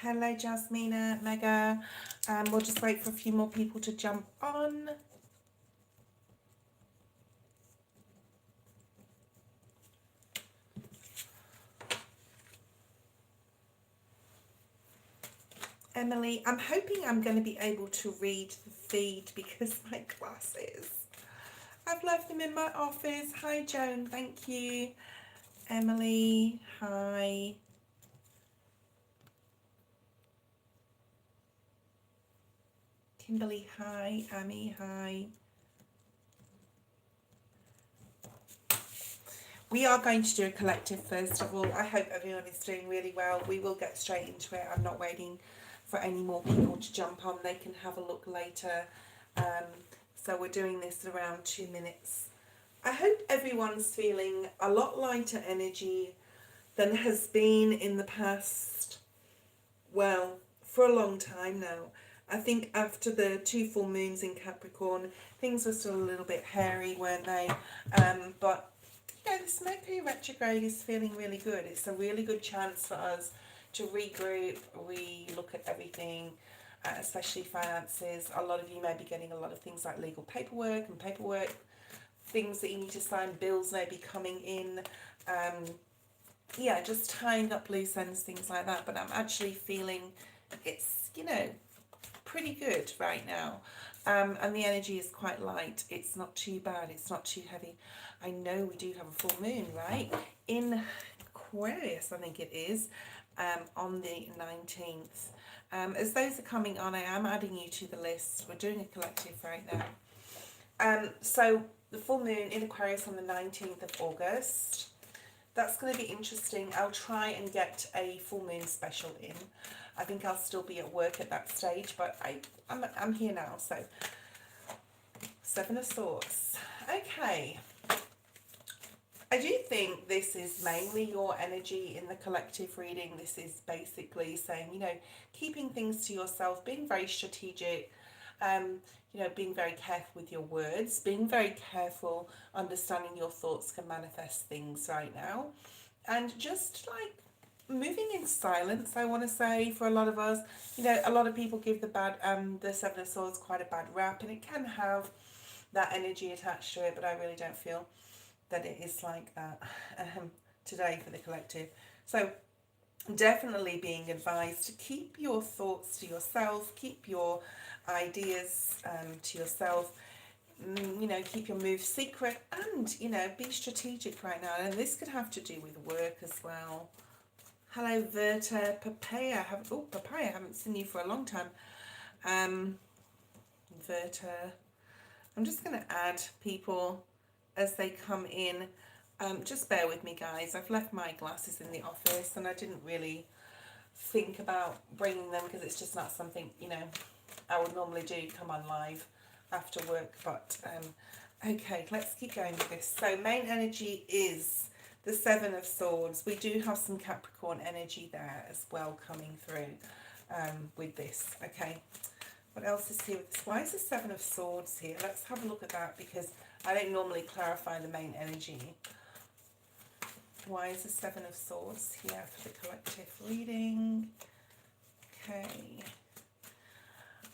Hello, Jasmina, Mega. We'll just wait for a few more people to jump on. Emily, I'm hoping I'm going to be able to read the feed because my glasses, I've left them in my office. Hi, Joan. Thank you. Emily, hi. Kimberly, hi. Amy, hi. We are going to do a collective first of all. I hope everyone is doing really well. We will get straight into it. I'm not waiting for any more people to jump on. They can have a look later. So we're doing this around 2 minutes. I hope everyone's feeling a lot lighter energy than has been in the past, well, for a long time now. I think after the 2 full moons in Capricorn, things were still a little bit hairy, weren't they? But yeah, this Mercury retrograde is feeling really good. It's a really good chance for us to regroup, re-look at everything, especially finances. A lot of you may be getting a lot of things like legal paperwork, things that you need to sign, bills may be coming in. Yeah, just tying up loose ends, things like that. But I'm actually feeling it's, pretty good right now. And the energy is quite light. It's not too bad. It's not too heavy. I know we do have a full moon, right? In Aquarius, I think it is, on the 19th. As those are coming on, I am adding you to the list. We're doing a collective right now. So the full moon in Aquarius on the 19th of August. That's going to be interesting. I'll try and get a full moon special in. I think I'll still be at work at that stage, but I'm here now. So 7 of Swords. Okay. I do think this is mainly your energy in the collective reading. This is basically saying, keeping things to yourself, being very strategic, being very careful with your words, being very careful, understanding your thoughts can manifest things right now. And just like moving in silence, I want to say, for a lot of us, a lot of people give the 7 of Swords quite a bad rap, and it can have that energy attached to it, but I really don't feel that it is like that today for the collective. So definitely being advised to keep your thoughts to yourself, keep your ideas to yourself, keep your moves secret, and be strategic right now. And this could have to do with work as well. Hello, Verta. Papaya, Papaya, I haven't seen you for a long time. Verta, I'm just going to add people as they come in. Just bear with me, guys. I've left my glasses in the office and I didn't really think about bringing them because it's just not something, I would normally do, come on live after work. But okay, let's keep going with this. So main energy is the 7 of Swords. We do have some Capricorn energy there as well coming through with this. Okay, what else is here with this? Why is the 7 of Swords here? Let's have a look at that because I don't normally clarify the main energy. Why is the 7 of Swords here for the collective reading? Okay.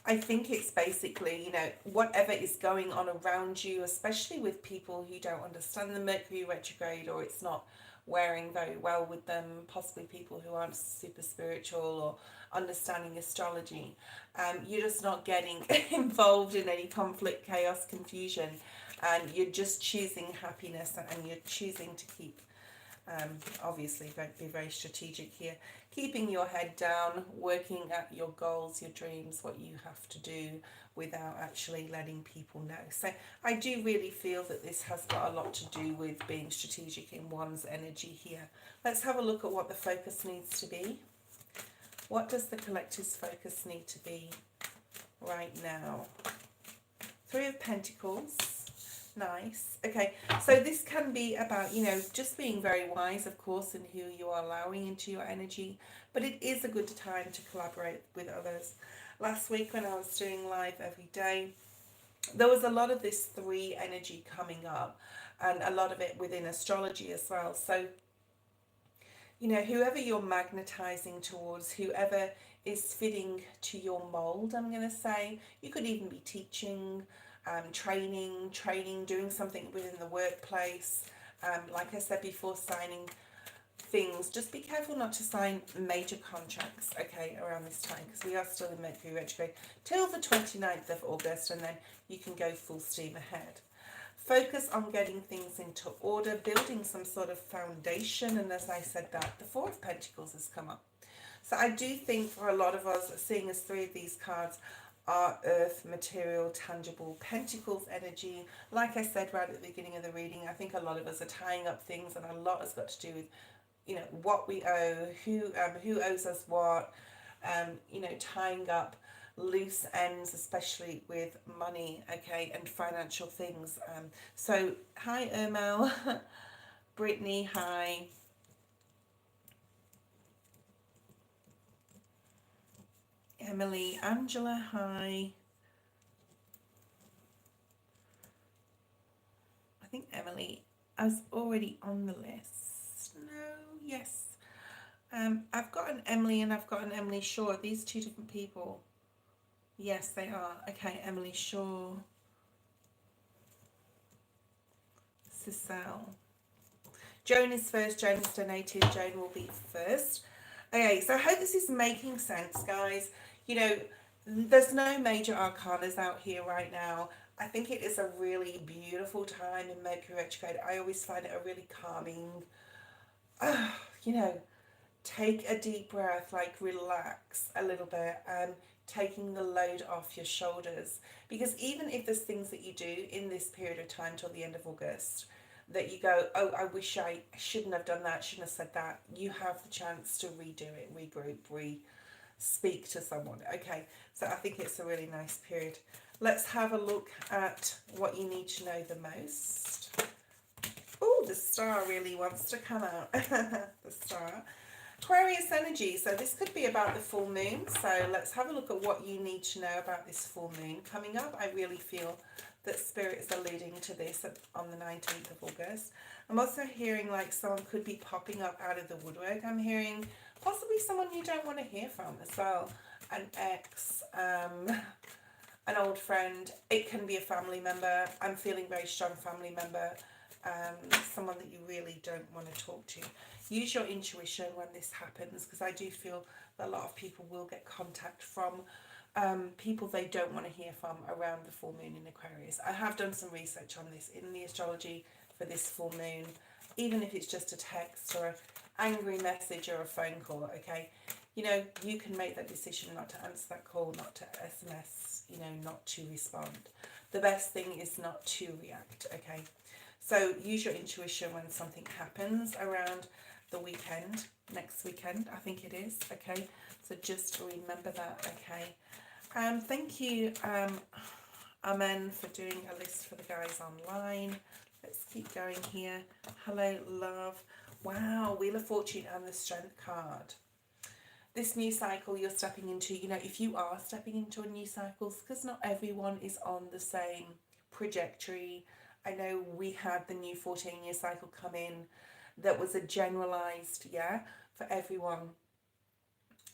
I think it's basically, whatever is going on around you, especially with people who don't understand the Mercury retrograde, or it's not wearing very well with them, possibly people who aren't super spiritual or understanding astrology. You're just not getting involved in any conflict, chaos, confusion, and you're just choosing happiness, and you're choosing to keep, obviously, be very strategic here, keeping your head down, working at your goals, your dreams, what you have to do without actually letting people know. So I do really feel that this has got a lot to do with being strategic in one's energy here. Let's have a look at what the focus needs to be. What does the collective's focus need to be right now? 3 of Pentacles. Nice. Okay, so this can be about, just being very wise, of course, in who you are allowing into your energy, but it is a good time to collaborate with others. Last week when I was doing live every day, there was a lot of this 3 energy coming up, and a lot of it within astrology as well. So, whoever you're magnetizing towards, whoever is fitting to your mold, I'm going to say. You could even be teaching, training, doing something within the workplace. Like I said before, signing things. Just be careful not to sign major contracts, okay, around this time, because we are still in Mercury retrograde till the 29th of August, and then you can go full steam ahead. Focus on getting things into order, building some sort of foundation, and as I said that, the Four of Pentacles has come up. So I do think for a lot of us, seeing as three of these cards are earth, material, tangible, Pentacles energy, like I said right at the beginning of the reading, I think a lot of us are tying up things, and a lot has got to do with, you know, what we owe, who owes us what, you know, tying up loose ends, especially with money, okay, and financial things. So hi Ermel, Brittany, hi. Emily, Angela, hi. I think Emily is already on the list. No, yes. I've got an Emily and I've got an Emily Shaw. Are these two different people? Yes, they are. Okay, Emily Shaw. Cecile. Joan is first. Joan is donated. Joan will be first. Okay, so I hope this is making sense, guys. You know, there's no major arcanas out here right now. I think it is a really beautiful time in Mercury retrograde. I always find it a really calming, you know, take a deep breath, like relax a little bit, taking the load off your shoulders. Because even if there's things that you do in this period of time till the end of August that you go, oh, I wish I shouldn't have done that, shouldn't have said that, you have the chance to redo it, regroup, speak to someone. Okay, so I think it's a really nice period. Let's have a look at what you need to know the most. Oh, the star really wants to come out. The star. Aquarius energy. So this could be about the full moon. So let's have a look at what you need to know about this full moon coming up. I really feel that Spirit is alluding to this on the 19th of August. I'm also hearing like someone could be popping up out of the woodwork. I'm hearing possibly someone you don't want to hear from as well. An ex, an old friend. It can be a family member. I'm feeling very strong family member. Someone that you really don't want to talk to. Use your intuition when this happens, because I do feel that a lot of people will get contact from people they don't want to hear from around the full moon in Aquarius. I have done some research on this in the astrology for this full moon, even if it's just a text or an angry message or a phone call, okay? You know, you can make that decision not to answer that call, not to SMS, you know, not to respond. The best thing is not to react, okay? So use your intuition when something happens around the weekend, next weekend, I think it is, okay? So just remember that, okay? Thank you, Amen, for doing a list for the guys online. Let's keep going here. Hello, love. Wow, Wheel of Fortune and the Strength card. This new cycle you're stepping into, you know, if you are stepping into a new cycle, because not everyone is on the same trajectory. I know we had the new 14-year cycle come in that was a generalized, for everyone.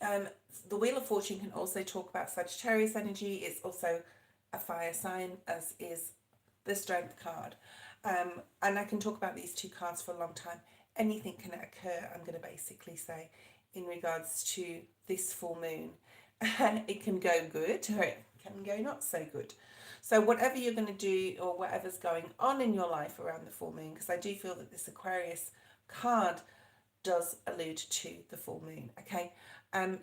The Wheel of Fortune can also talk about Sagittarius energy. It's also a fire sign, as is the Strength card. And I can talk about these two cards for a long time. Anything can occur, I'm going to basically say, in regards to this full moon. It can go good or it can go not so good. So whatever you're going to do or whatever's going on in your life around the full moon, because I do feel that this Aquarius card does allude to the full moon, okay?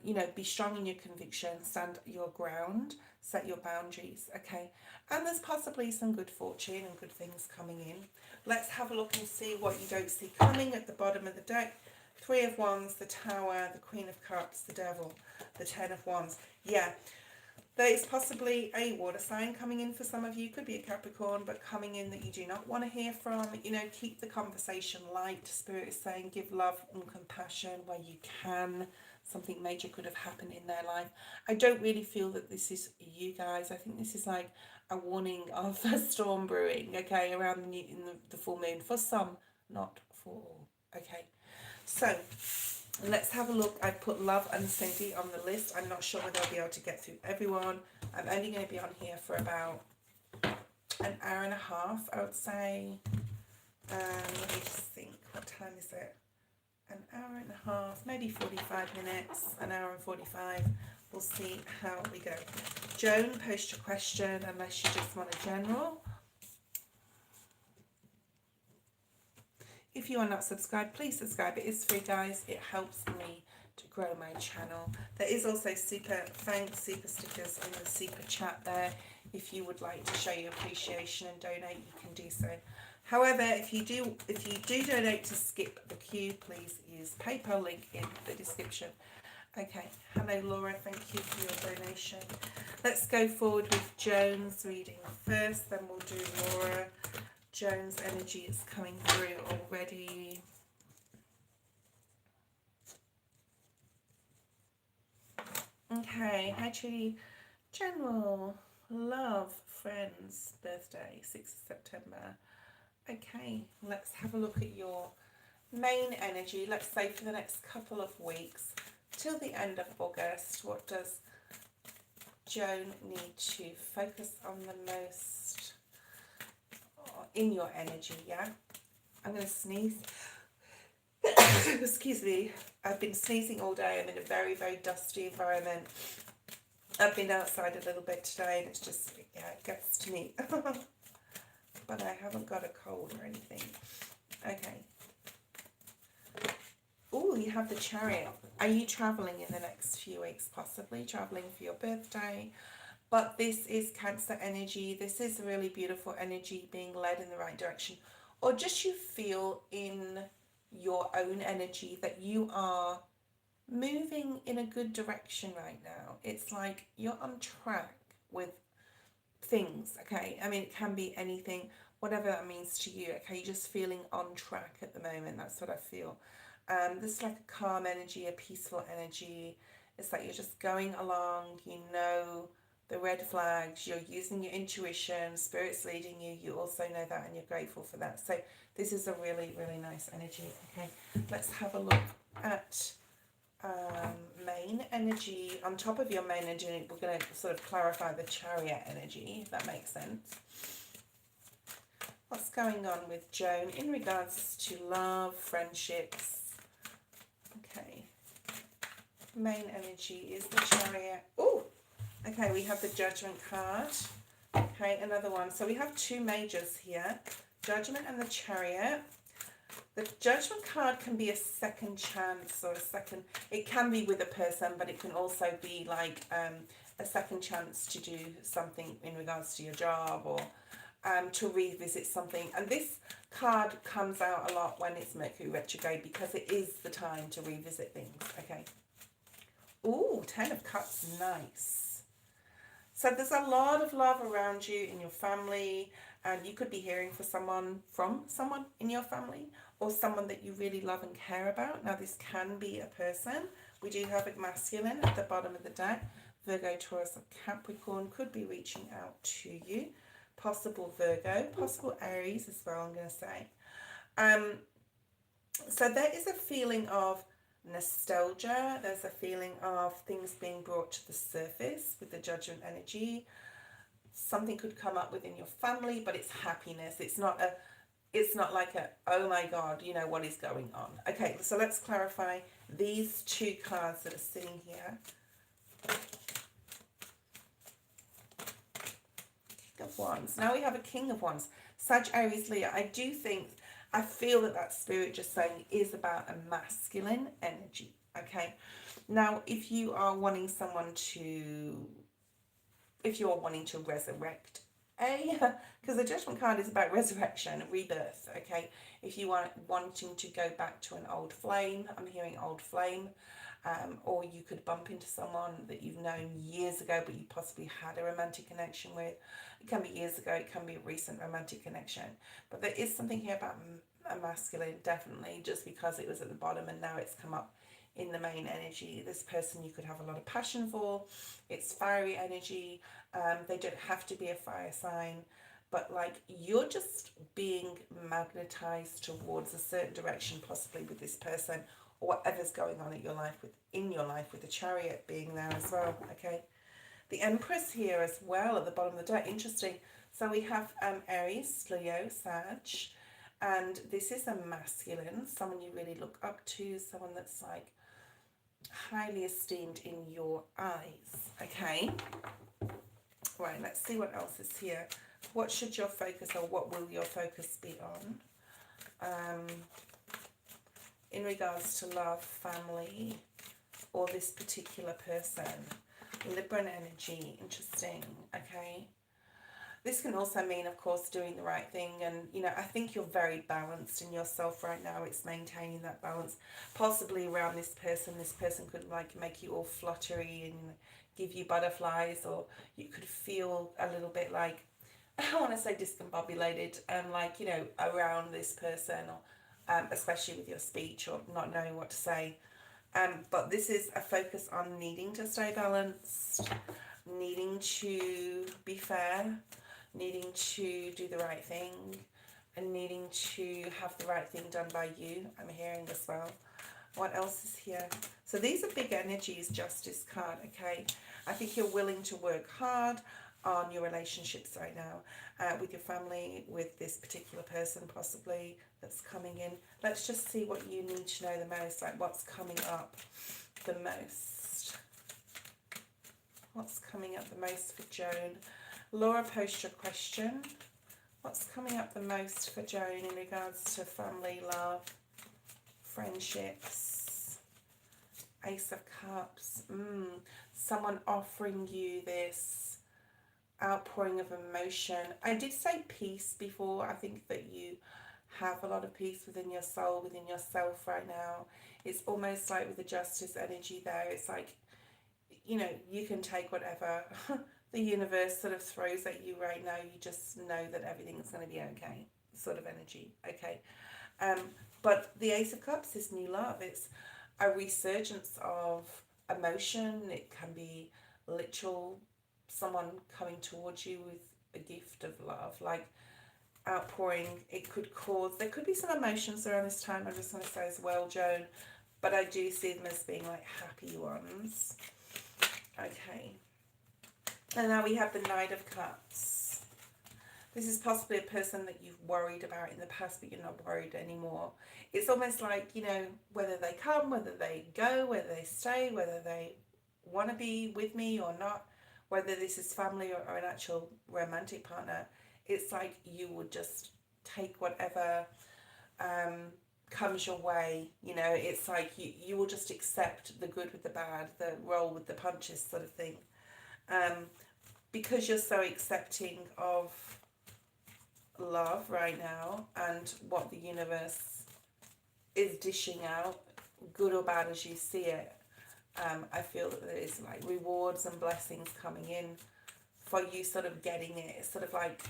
You know, be strong in your conviction, stand your ground, set your boundaries, okay? And there's possibly some good fortune and good things coming in. Let's have a look and see what you don't see coming at the bottom of the deck. Three of Wands, the Tower, the Queen of Cups, the Devil, the Ten of Wands. Yeah, there is possibly a water sign coming in for some of you. Could be a Capricorn, but coming in that you do not want to hear from. You know, keep the conversation light. Spirit is saying give love and compassion where you can. Something major could have happened in their life. I don't really feel that this is you guys. I think this is like a warning of a storm brewing, okay, around the full moon. For some, not for all, okay. So, Let's have a look. I put Love and Cindy on the list. I'm not sure whether I'll be able to get through everyone. I'm only going to be on here for about an hour and a half, I would say. Let me just think. What time is it? An hour and a half, maybe 45 minutes, an hour and 45. We'll see how we go. Joan, post your question unless you just want a general. If you are not subscribed, please subscribe. It is free, guys. It helps me to grow my channel. There is also super thanks, super stickers in the super chat there. If you would like to show your appreciation and donate, you can do so. However, if you do donate to skip the queue, please use PayPal, link in the description. Okay, hello Laura, thank you for your donation. Let's go forward with Joan's reading first, then we'll do Laura. Joan's energy is coming through already. Okay, actually, general love, friends, birthday, 6th of September. Okay, let's have a look at your main energy. Let's say for the next couple of weeks till the end of August. What does Joan need to focus on the most in your energy? Yeah, I'm going to sneeze. Excuse me. I've been sneezing all day. I'm in a very, very dusty environment. I've been outside a little bit today and it's just, yeah, it gets to me. But I haven't got a cold or anything. Okay. Oh, you have the Chariot. Are you traveling in the next few weeks? Possibly traveling for your birthday. But this is Cancer energy. This is really beautiful energy, being led in the right direction. Or just you feel in your own energy that you are moving in a good direction right now. It's like you're on track with things, okay? I mean, it can be anything, whatever that means to you, okay? You're just feeling on track at the moment. That's what I feel. This is like a calm energy, a peaceful energy. It's like you're just going along, you know the red flags, you're using your intuition, spirit's leading you, you also know that and you're grateful for that. So this is a really, really nice energy, okay? Let's have a look at main energy. On top of your main energy, we're going to sort of clarify the Chariot energy, if that makes sense. What's going on with Joan in regards to love, friendships? Okay. Main energy is the Chariot. Oh, okay, we have the Judgment card. Okay, another one. So we have two majors here, Judgment and the Chariot. The Judgment card can be a second chance or a second, it can be with a person, but it can also be like a second chance to do something in regards to your job or to revisit something. And this card comes out a lot when it's Mercury retrograde because it is the time to revisit things, okay? Ooh, 10 of Cups, nice. So there's a lot of love around you in your family, and you could be hearing from someone in your family, or someone that you really love and care about. Now this can be a person. We do have a masculine at the bottom of the deck. Virgo, Taurus, or Capricorn could be reaching out to you. Possible Virgo, possible Aries as well, I'm going to say. So there is a feeling of nostalgia. There's a feeling of things being brought to the surface with the Judgment energy. Something could come up within your family, but it's happiness. It's not like a, oh my God, you know, what is going on? Okay, so let's clarify these two cards that are sitting here. King of Wands. Now we have a King of Wands. Sag, Aries, Leo. I feel that spirit just saying is about a masculine energy, okay? Now, if you are wanting to resurrect, because the Judgment card is about resurrection, rebirth, okay? If you are wanting to go back to an old flame, I'm hearing old flame, or you could bump into someone that you've known years ago but you possibly had a romantic connection with. It can be years ago, it can be a recent romantic connection, but there is something here about a masculine, definitely, just because it was at the bottom and now it's come up in the main energy. This person you could have a lot of passion for. It's fiery energy. They don't have to be a fire sign, but like you're just being magnetized towards a certain direction, possibly with this person, whatever's going on in your life with the Chariot being there as well. Okay, the Empress here as well at the bottom of the deck. Interesting. So we have Aries, Leo, Sag, and this is a masculine, someone you really look up to, someone that's like highly esteemed in your eyes. Okay, right, let's see what else is here. What should your focus, or what will your focus be on in regards to love, family, or this particular person? Libran energy, interesting. Okay, this can also mean, of course, doing the right thing. And, you know, I think you're very balanced in yourself right now. It's maintaining that balance, possibly around this person. This person could, like, make you all fluttery and give you butterflies, or you could feel a little bit like, I don't want to say discombobulated, like, you know, around this person, or especially with your speech or not knowing what to say. But this is a focus on needing to stay balanced, needing to be fair, needing to do the right thing, and needing to have the right thing done by you, I'm hearing as well. What else is here? So these are big energies, Justice card, okay? I think you're willing to work hard on your relationships right now, with your family, with this particular person possibly that's coming in. Let's just see what you need to know the most, like what's coming up the most. What's coming up the most for Joan? Laura, post your question. What's coming up the most for Joan in regards to family, love, friendships? Ace of Cups. Someone offering you this outpouring of emotion. I did say peace before. I think that you have a lot of peace within your soul, within yourself right now. It's almost like with the Justice energy there, it's like, you know, you can take whatever the universe sort of throws at you right now. You just know that everything's going to be okay, sort of energy. Okay, but the Ace of Cups is new love. It's a resurgence of emotion. It can be literal, someone coming towards you with a gift of love, like outpouring. It could cause, there could be some emotions around this time, I'm just going to say as well, Joan, but I do see them as being like happy ones. Okay, and now we have the Knight of Cups. This is possibly a person that you've worried about in the past, but you're not worried anymore. It's almost like, you know, whether they come, whether they go, whether they stay, whether they want to be with me or not, whether this is family or an actual romantic partner, it's like you would just take whatever comes your way. You know, it's like you will just accept the good with the bad, the roll with the punches sort of thing. Because you're so accepting of love right now and what the universe is dishing out, good or bad as you see it. I feel that there is like rewards and blessings coming in for you sort of getting it. It's sort of like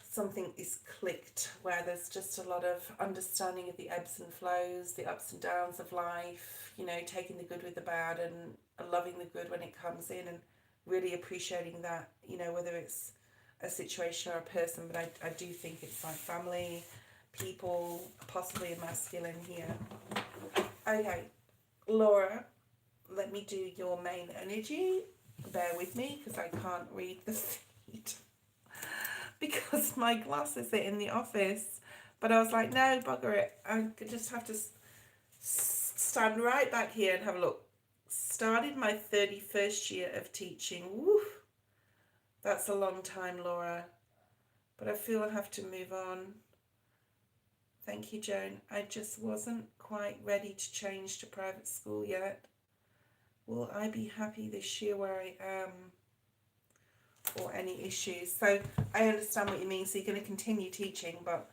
something is clicked where there's just a lot of understanding of the ebbs and flows, the ups and downs of life, you know, taking the good with the bad and loving the good when it comes in and really appreciating that, you know, whether it's a situation or a person, but I do think it's like family, people, possibly a masculine here. Okay, Laura, let me do your main energy. Bear with me because I can't read the feed because my glasses are in the office. But I was like, no, bugger it. I just have to stand right back here and have a look. Started my 31st year of teaching. Woo, that's a long time, Laura. But I feel I have to move on. Thank you, Joan. I just wasn't quite ready to change to private school yet. Will I be happy this year where I am? Or any issues? So I understand what you mean. So you're going to continue teaching, but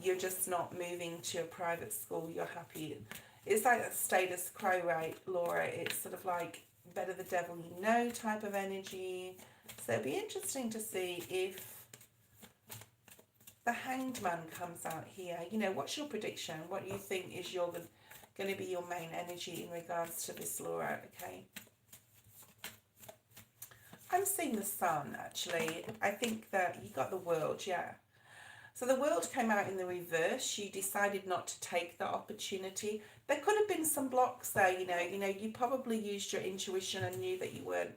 you're just not moving to a private school. You're happy. It's like a status quo, right, Laura? It's sort of like better the devil you know type of energy. So it'll be interesting to see if the Hanged Man comes out here. You know, what's your prediction? What do you think is going to be your main energy in regards to this, Laura? Okay. I'm seeing the Sun, actually. I think that you got the World, yeah. So the world came out in the reverse. You decided not to take that opportunity. There could have been some blocks there, you probably used your intuition and knew that you weren't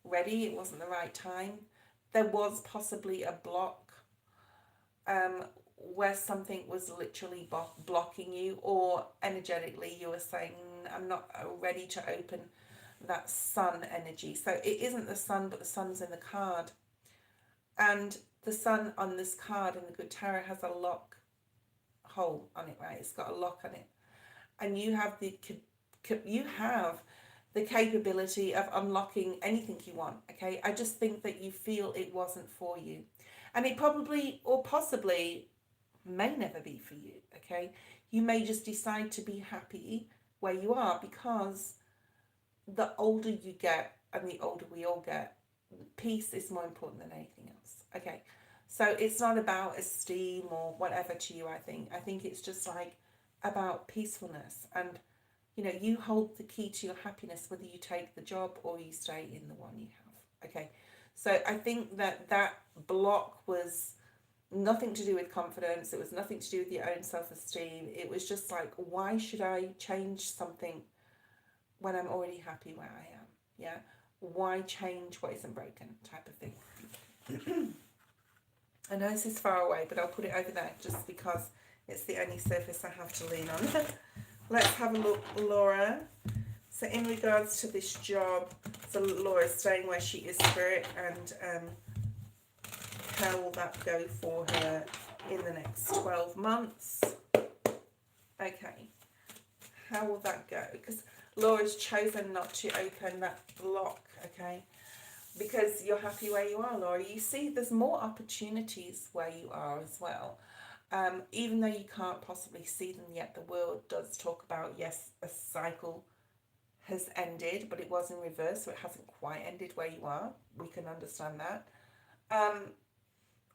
ready, it wasn't the right time. There was possibly a block where something was literally blocking you, or energetically you were saying, I'm not ready to open that sun energy. So it isn't the sun, but the sun's in the card. And the sun on this card in the Good Tarot has a lock hole on it, right? It's got a lock on it. And you have the capability of unlocking anything you want, okay? I just think that you feel it wasn't for you. And it probably or possibly may never be for you, okay? You may just decide to be happy where you are, because the older you get, and the older we all get, peace is more important than anything else, okay? So it's not about esteem or whatever to you, I think it's just like about peacefulness. And you hold the key to your happiness, whether you take the job or you stay in the one you have, okay? So I think that block was nothing to do with confidence. It was nothing to do with your own self-esteem. It was just like, why should I change something when I'm already happy where I am? Yeah, why change what isn't broken, type of thing. I know this is far away, but I'll put it over there just because it's the only surface I have to lean on. Let's have a look, Laura. So in regards to this job, so Laura's staying where she is, Spirit, and how will that go for her in the next 12 months? Okay, how will that go? Because Laura's chosen not to open that block, okay? Because you're happy where you are, Laura. You see there's more opportunities where you are as well. Even though you can't possibly see them yet, the world does talk about, yes, a cycle has ended, but it was in reverse, so it hasn't quite ended where you are. We can understand that.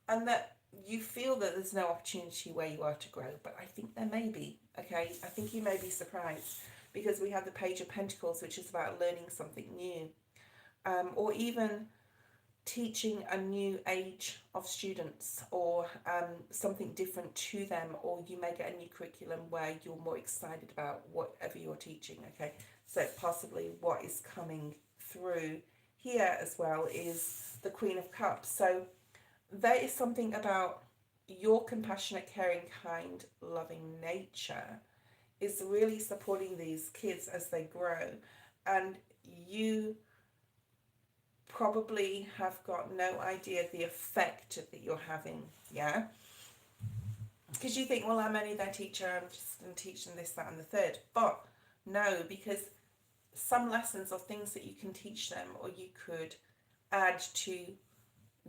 And that you feel that there's no opportunity where you are to grow, but I think there may be, okay? I think you may be surprised, because we have the Page of Pentacles, which is about learning something new, or even teaching a new age of students, or something different to them, or you may get a new curriculum where you're more excited about whatever you're teaching, okay? So possibly what is coming through here as well is the Queen of Cups. So there is something about your compassionate, caring, kind, loving nature is really supporting these kids as they grow, and you probably have got no idea the effect that you're having, yeah? Because you think, well, I'm only their teacher, I'm just going to teach them this, that, and the third. But no, because some lessons or things that you can teach them, or you could add to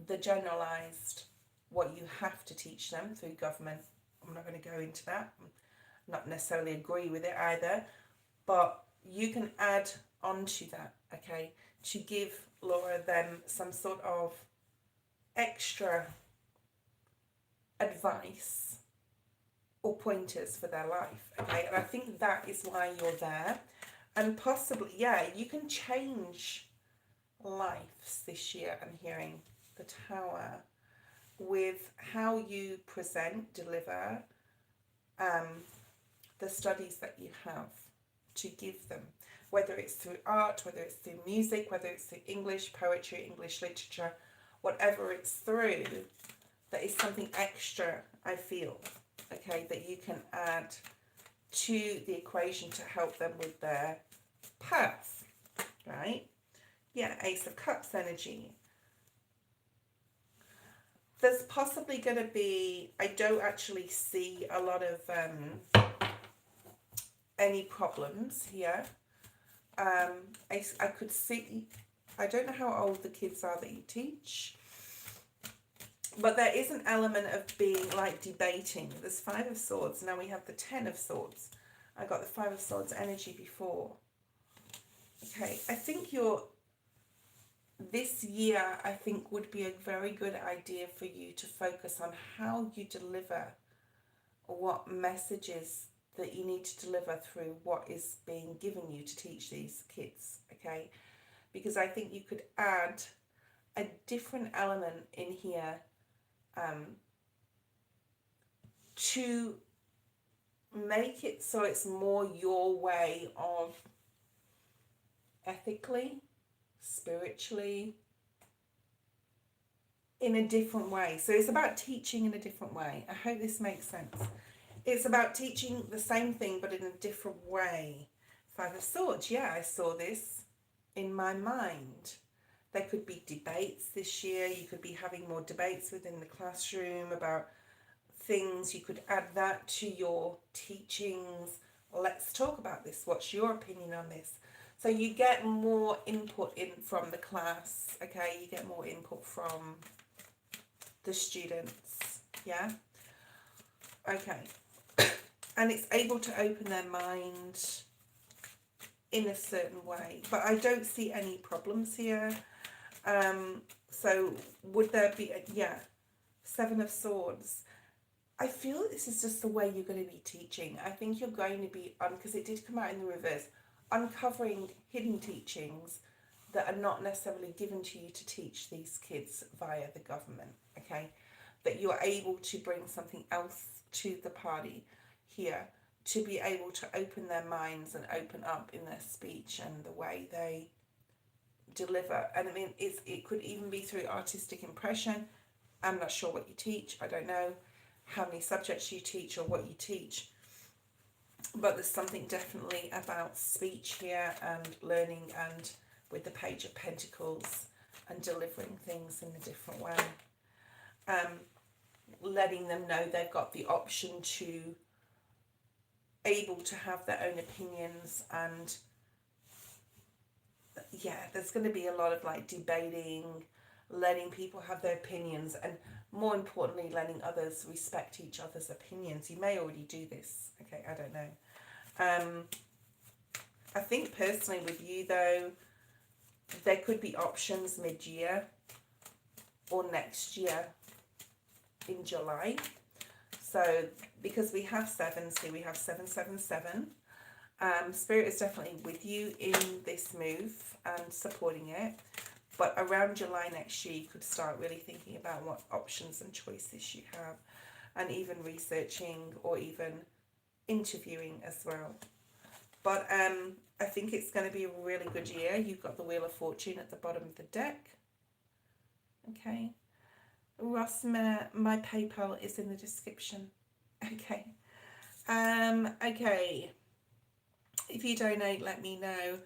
the generalized, what you have to teach them through government. I'm not going to go into that, not necessarily agree with it either, but you can add on to that, okay, to give Laura them some sort of extra advice or pointers for their life, okay? And I think that is why you're there. And possibly, yeah, you can change lives this year. I'm hearing the Tower, with how you present, deliver the studies that you have to give them, whether it's through art, whether it's through music, whether it's through English poetry, English literature, whatever it's through, that is something extra, I feel, okay, that you can add to the equation to help them with their path, right? Yeah, Ace of Cups energy. There's possibly going to be, I don't actually see a lot of any problems here. I could see, I don't know how old the kids are that you teach, but there is an element of being like debating. There's 5 of Swords, now we have the 10 of Swords. I got the 5 of Swords energy before. Okay, I think this year, I think, would be a very good idea for you to focus on how you deliver, what messages that you need to deliver through what is being given you to teach these kids, okay? Because I think you could add a different element in here to make it so it's more your way of ethically, spiritually, in a different way. So it's about teaching in a different way. I hope this makes sense. It's about teaching the same thing but in a different way. Five of Swords, yeah, I saw this in my mind. There could be debates this year. You could be having more debates within the classroom about things. You could add that to your teachings. Let's talk about this. What's your opinion on this? So you get more input in from the class, okay? You get more input from the students, yeah? Okay. And it's able to open their mind in a certain way. But I don't see any problems here. So would there be, yeah, Seven of Swords. I feel this is just the way you're going to be teaching. I think you're going to be, because it did come out in the reverse, uncovering hidden teachings that are not necessarily given to you to teach these kids via the government, okay? That you're able to bring something else to the party here to be able to open their minds and open up in their speech and the way they deliver. And I mean, it could even be through artistic impression. I'm not sure what you teach. I don't know how many subjects you teach or what you teach. But there's something definitely about speech here and learning, and with the Page of Pentacles and delivering things in a different way. Letting them know they've got the option to able to have their own opinions, and yeah, there's going to be a lot of like debating, letting people have their opinions, and more importantly, letting others respect each other's opinions. You may already do this, okay, I don't know. I think personally with you though, there could be options mid-year or next year in July. So because we have sevens here, we have 777. Spirit is definitely with you in this move and supporting it. But around July next year, you could start really thinking about what options and choices you have, and even researching or even interviewing as well. But I think it's going to be a really good year. You've got the Wheel of Fortune at the bottom of the deck. Okay. Ross, my PayPal is in the description. Okay. Okay. If you donate, let me know.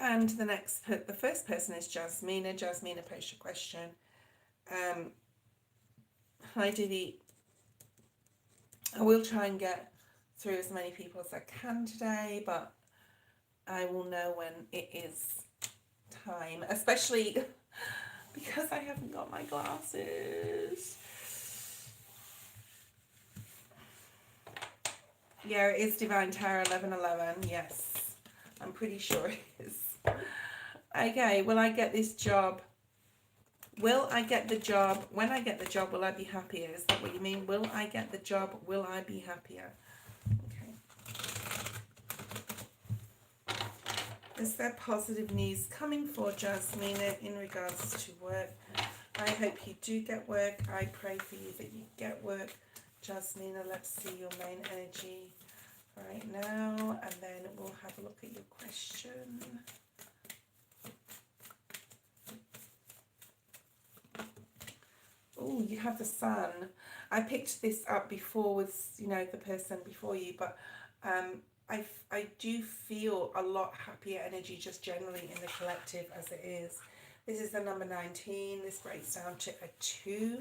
And the first person is Jasmina. Jasmina posed a question. Hi, Didi. I will try and get through as many people as I can today, but I will know when it is time, especially because I haven't got my glasses. Yeah, it is Divine Tarot 1111. Yes, I'm pretty sure it is. Okay, will I get this job? Will I get the job? When I get the job, will I be happier? Is that what you mean? Will I get the job? Will I be happier? Okay. Is there positive news coming for Jasmina in regards to work? I hope you do get work. I pray for you that you get work. Jasmina, let's see your main energy right now, and then we'll have a look at your question. Oh, you have the Sun. I picked this up before with, the person before you, but I do feel a lot happier energy just generally in the collective as it is. This is the number 19. This breaks down to a 2.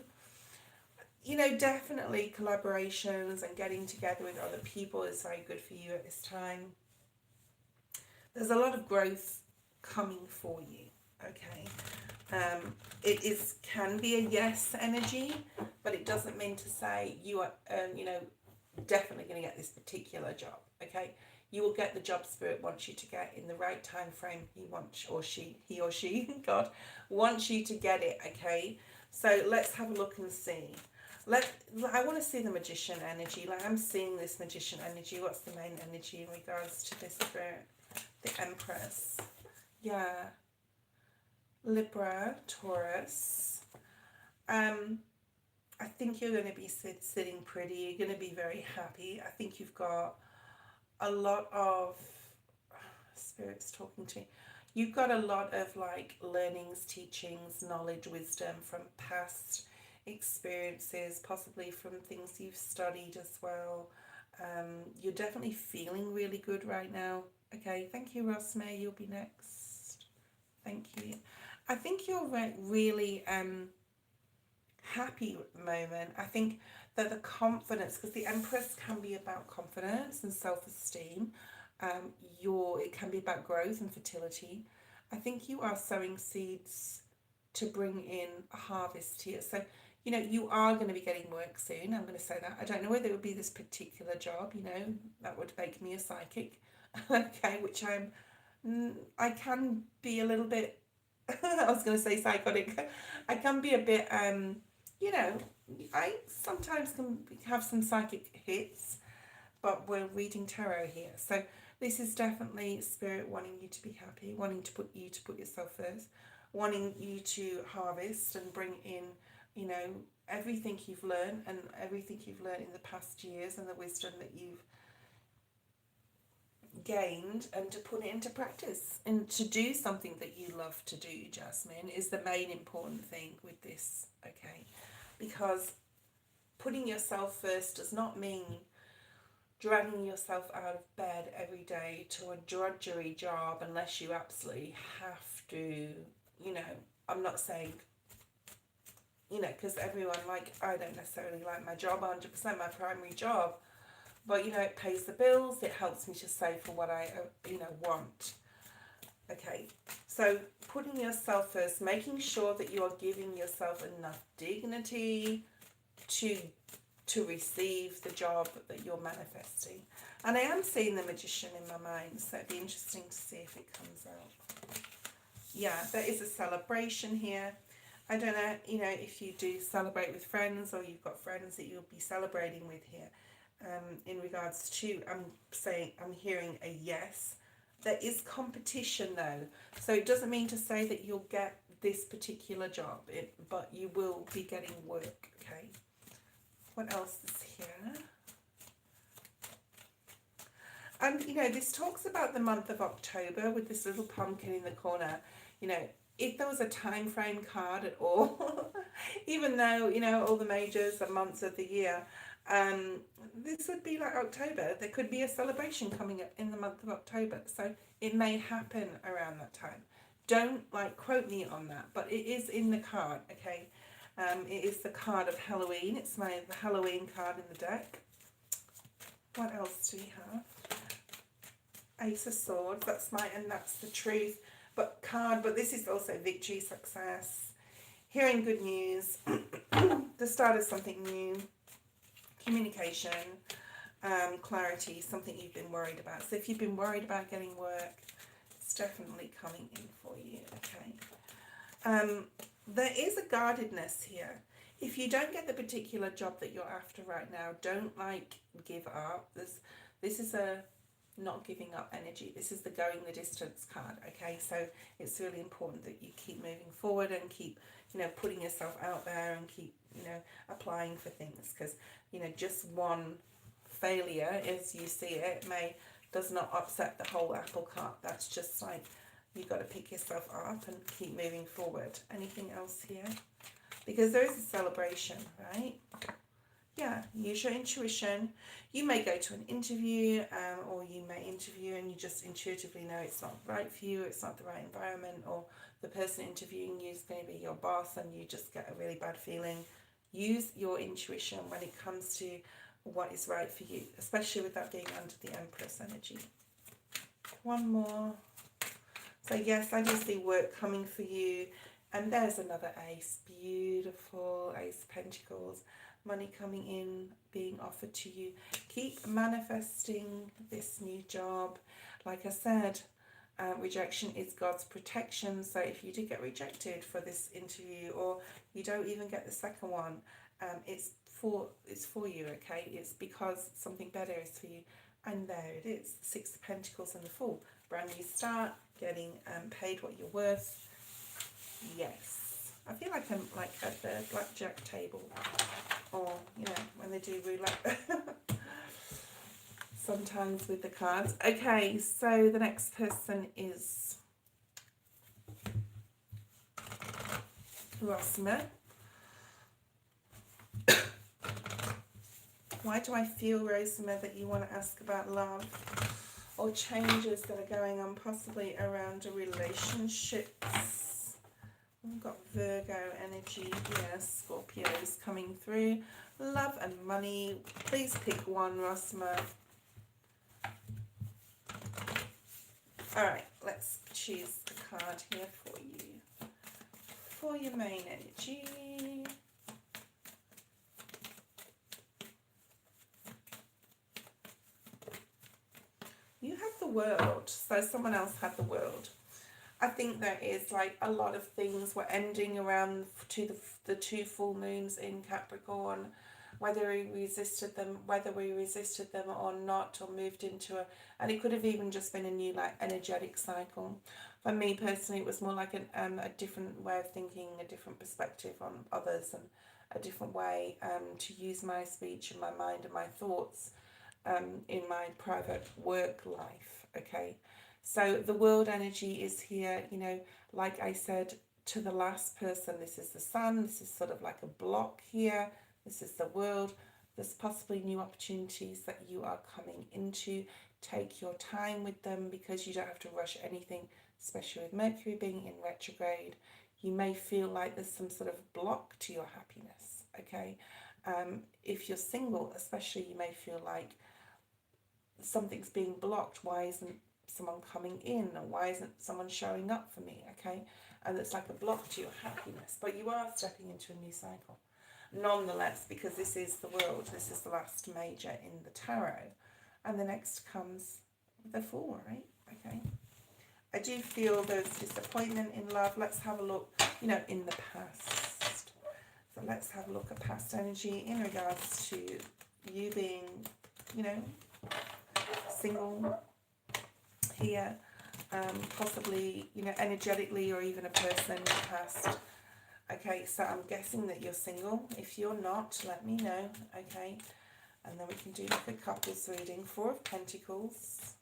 Definitely collaborations and getting together with other people is very good for you at this time. There's a lot of growth coming for you, okay? It can be a yes energy, but it doesn't mean to say you are, definitely going to get this particular job, okay? You will get the job Spirit wants you to get in the right time frame. He or she, God, wants you to get it, okay? So let's have a look and see. I want to see the Magician energy. Like, I'm seeing this Magician energy. What's the main energy in regards to this Spirit? The Empress. Yeah. Libra, Taurus. I think you're going to be sitting pretty. You're going to be very happy. I think you've got a lot of spirits talking to me. You've got a lot of like learnings, teachings, knowledge, wisdom from past experiences, possibly from things you've studied as well. You're definitely feeling really good right now. Okay, thank you, Rosemary. You'll be next. Thank you. I think you're really happy at the moment. I think that the confidence, because the Empress can be about confidence and self-esteem. It can be about growth and fertility. I think you are sowing seeds to bring in a harvest here. So, you know, you are going to be getting work soon. I'm going to say that. I don't know whether it would be this particular job, you know, that would make me a psychic. Okay, which I can be a little bit, I was going to say psychotic. I can be a bit, you know, I sometimes can have some psychic hits, but we're reading tarot here. So this is definitely Spirit wanting you to be happy, wanting to put yourself first, wanting you to harvest and bring in, you know, everything you've learned and everything you've learned in the past years and the wisdom that you've gained, and to put it into practice and to do something that you love to do. Jasmine, is the main important thing with this, okay? Because putting yourself first does not mean dragging yourself out of bed every day to a drudgery job unless you absolutely have to, you know. I'm not saying, you know, because everyone, like, I don't necessarily like my job 100%, my primary job, but, you know, it pays the bills, it helps me to save for what I, you know, want. Okay, so putting yourself first, making sure that you are giving yourself enough dignity to receive the job that you're manifesting. And I am seeing the Magician in my mind, so it'd be interesting to see if it comes out. Yeah, there is a celebration here. I don't know, you know, if you do celebrate with friends or you've got friends that you'll be celebrating with here. In regards to, I'm hearing a yes. There is competition though, so it doesn't mean to say that you'll get this particular job, but you will be getting work, okay? What else is here? And, you know, this talks about the month of October with this little pumpkin in the corner. You know, if there was a time frame card at all, even though, you know, all the majors are months of the year, this would be like October. There could be a celebration coming up in the month of October, so it may happen around that time. Don't like quote me on that, but it is in the card, okay? It is the card of Halloween. It's the Halloween card in the deck. What else do we have? Ace of Swords. And that's the truth. But this is also victory, success, hearing good news, the start of something new, communication, clarity, something you've been worried about. So if you've been worried about getting work, it's definitely coming in for you, okay? There is a guardedness here. If you don't get the particular job that you're after right now, don't like give up. This is a not giving up energy. This is the going the distance card, okay? So it's really important that you keep moving forward and keep, you know, putting yourself out there and keep, you know, applying for things, because, you know, just one failure, as you see it, does not upset the whole apple cart. That's just like, you've got to pick yourself up and keep moving forward. Anything else here? Because there is a celebration, right? Yeah, use your intuition. You may go to an interview, or you may interview and you just intuitively know it's not right for you, it's not the right environment, or the person interviewing you is going to be your boss and you just get a really bad feeling. Use your intuition when it comes to what is right for you, especially with that being under the Empress energy. One more. So yes, I just see work coming for you. And there's another ace. Beautiful Ace of Pentacles. Money coming in, being offered to you. Keep manifesting this new job. Like I said, rejection is God's protection. So if you do get rejected for this interview, or you don't even get the second one, it's for you, okay? It's because something better is for you. And there it is, 6 of Pentacles and the Fool. Brand new start, getting paid what you're worth. Yes. I feel like I'm like at the blackjack table. to do roulette sometimes with the cards. Okay, so the next person is Rosmer. Why do I feel, Rosmer, that you want to ask about love or changes that are going on possibly around a relationship? We've got Virgo energy here, Scorpio's coming through. Love and money. Please pick one, Rosmer. Alright, let's choose a card here for you. For your main energy. You have the World. So someone else had the World. I think there is like a lot of things were ending around to the 2 full moons in Capricorn, whether we resisted them or not, or moved into and it could have even just been a new like energetic cycle. For me personally, it was more like a different way of thinking, a different perspective on others, and a different way to use my speech and my mind and my thoughts in my private work life. Okay. So the World energy is here, you know, like I said to the last person, this is the Sun, this is sort of like a block here, this is the World. There's possibly new opportunities that you are coming into. Take your time with them because you don't have to rush anything, especially with Mercury being in retrograde. You may feel like there's some sort of block to your happiness, okay? If you're single, especially, you may feel like something's being blocked. Why isn't someone coming in, and why isn't someone showing up for me? Okay, and it's like a block to your happiness, but you are stepping into a new cycle nonetheless, because this is the World, this is the last major in the tarot, and the next comes the Fool, right? Okay, I do feel there's disappointment in love. Let's have a look, you know, in the past. So let's have a look at past energy in regards to you being, you know, single here, possibly, you know, energetically, or even a person in the past. Okay, so I'm guessing that you're single. If you're not, let me know. Okay, and then we can do like a couples reading. 4 of Pentacles.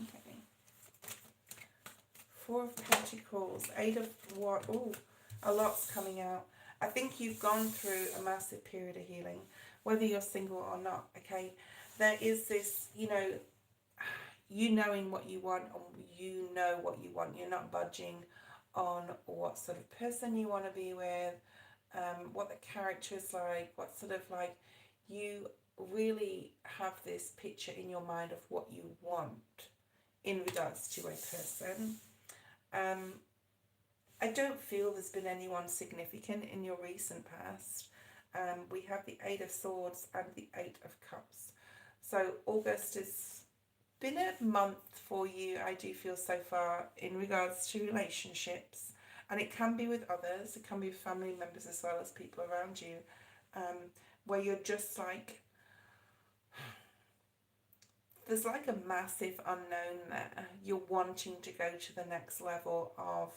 Okay, 4 of Pentacles, 8 of what? Oh, a lot's coming out. I think you've gone through a massive period of healing, whether you're single or not. Okay, there is this, you know, you knowing what you want, and you know what you want. You're not budging on what sort of person you want to be with, what the character is like, what sort of like, you really have this picture in your mind of what you want in regards to a person. I don't feel there's been anyone significant in your recent past. We have the 8 of Swords and the 8 of Cups. So August has been a month for you, I do feel, so far in regards to relationships. And it can be with others, it can be with family members as well as people around you, where you're just like, there's like a massive unknown there. You're wanting to go to the next level of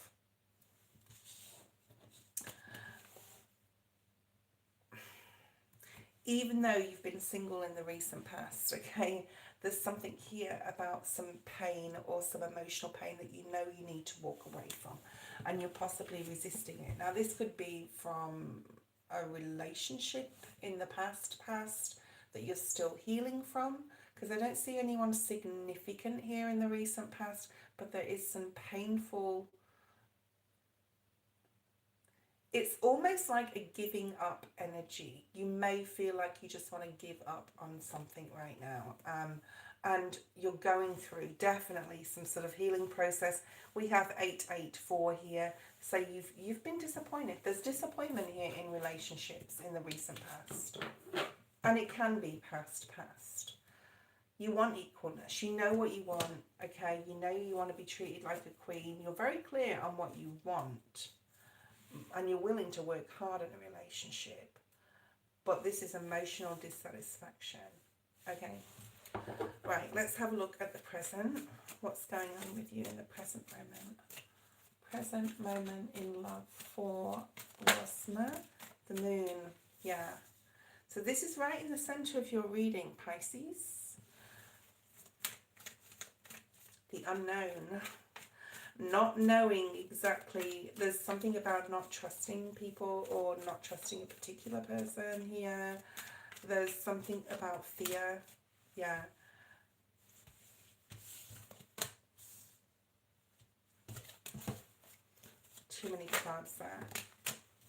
even though you've been single in the recent past, okay, there's something here about some pain or some emotional pain that you know you need to walk away from, and you're possibly resisting it. Now, this could be from a relationship in the past that you're still healing from, because I don't see anyone significant here in the recent past, but there is some painful. It's almost like a giving up energy. You may feel like you just want to give up on something right now. And you're going through definitely some sort of healing process. We have 884 here. So you've been disappointed. There's disappointment here in relationships in the recent past. And it can be past. You want equalness. You know what you want, okay? You know you want to be treated like a queen. You're very clear on what you want. And you're willing to work hard in a relationship, but this is emotional dissatisfaction. Okay, right, let's have a look at the present. What's going on with you in the present moment? Present moment in love for Rosmer The moon, yeah. So this is right in the center of your reading, Pisces. The unknown. Not knowing exactly, there's something about not trusting people or not trusting a particular person here. There's something about fear, yeah. Too many cards there.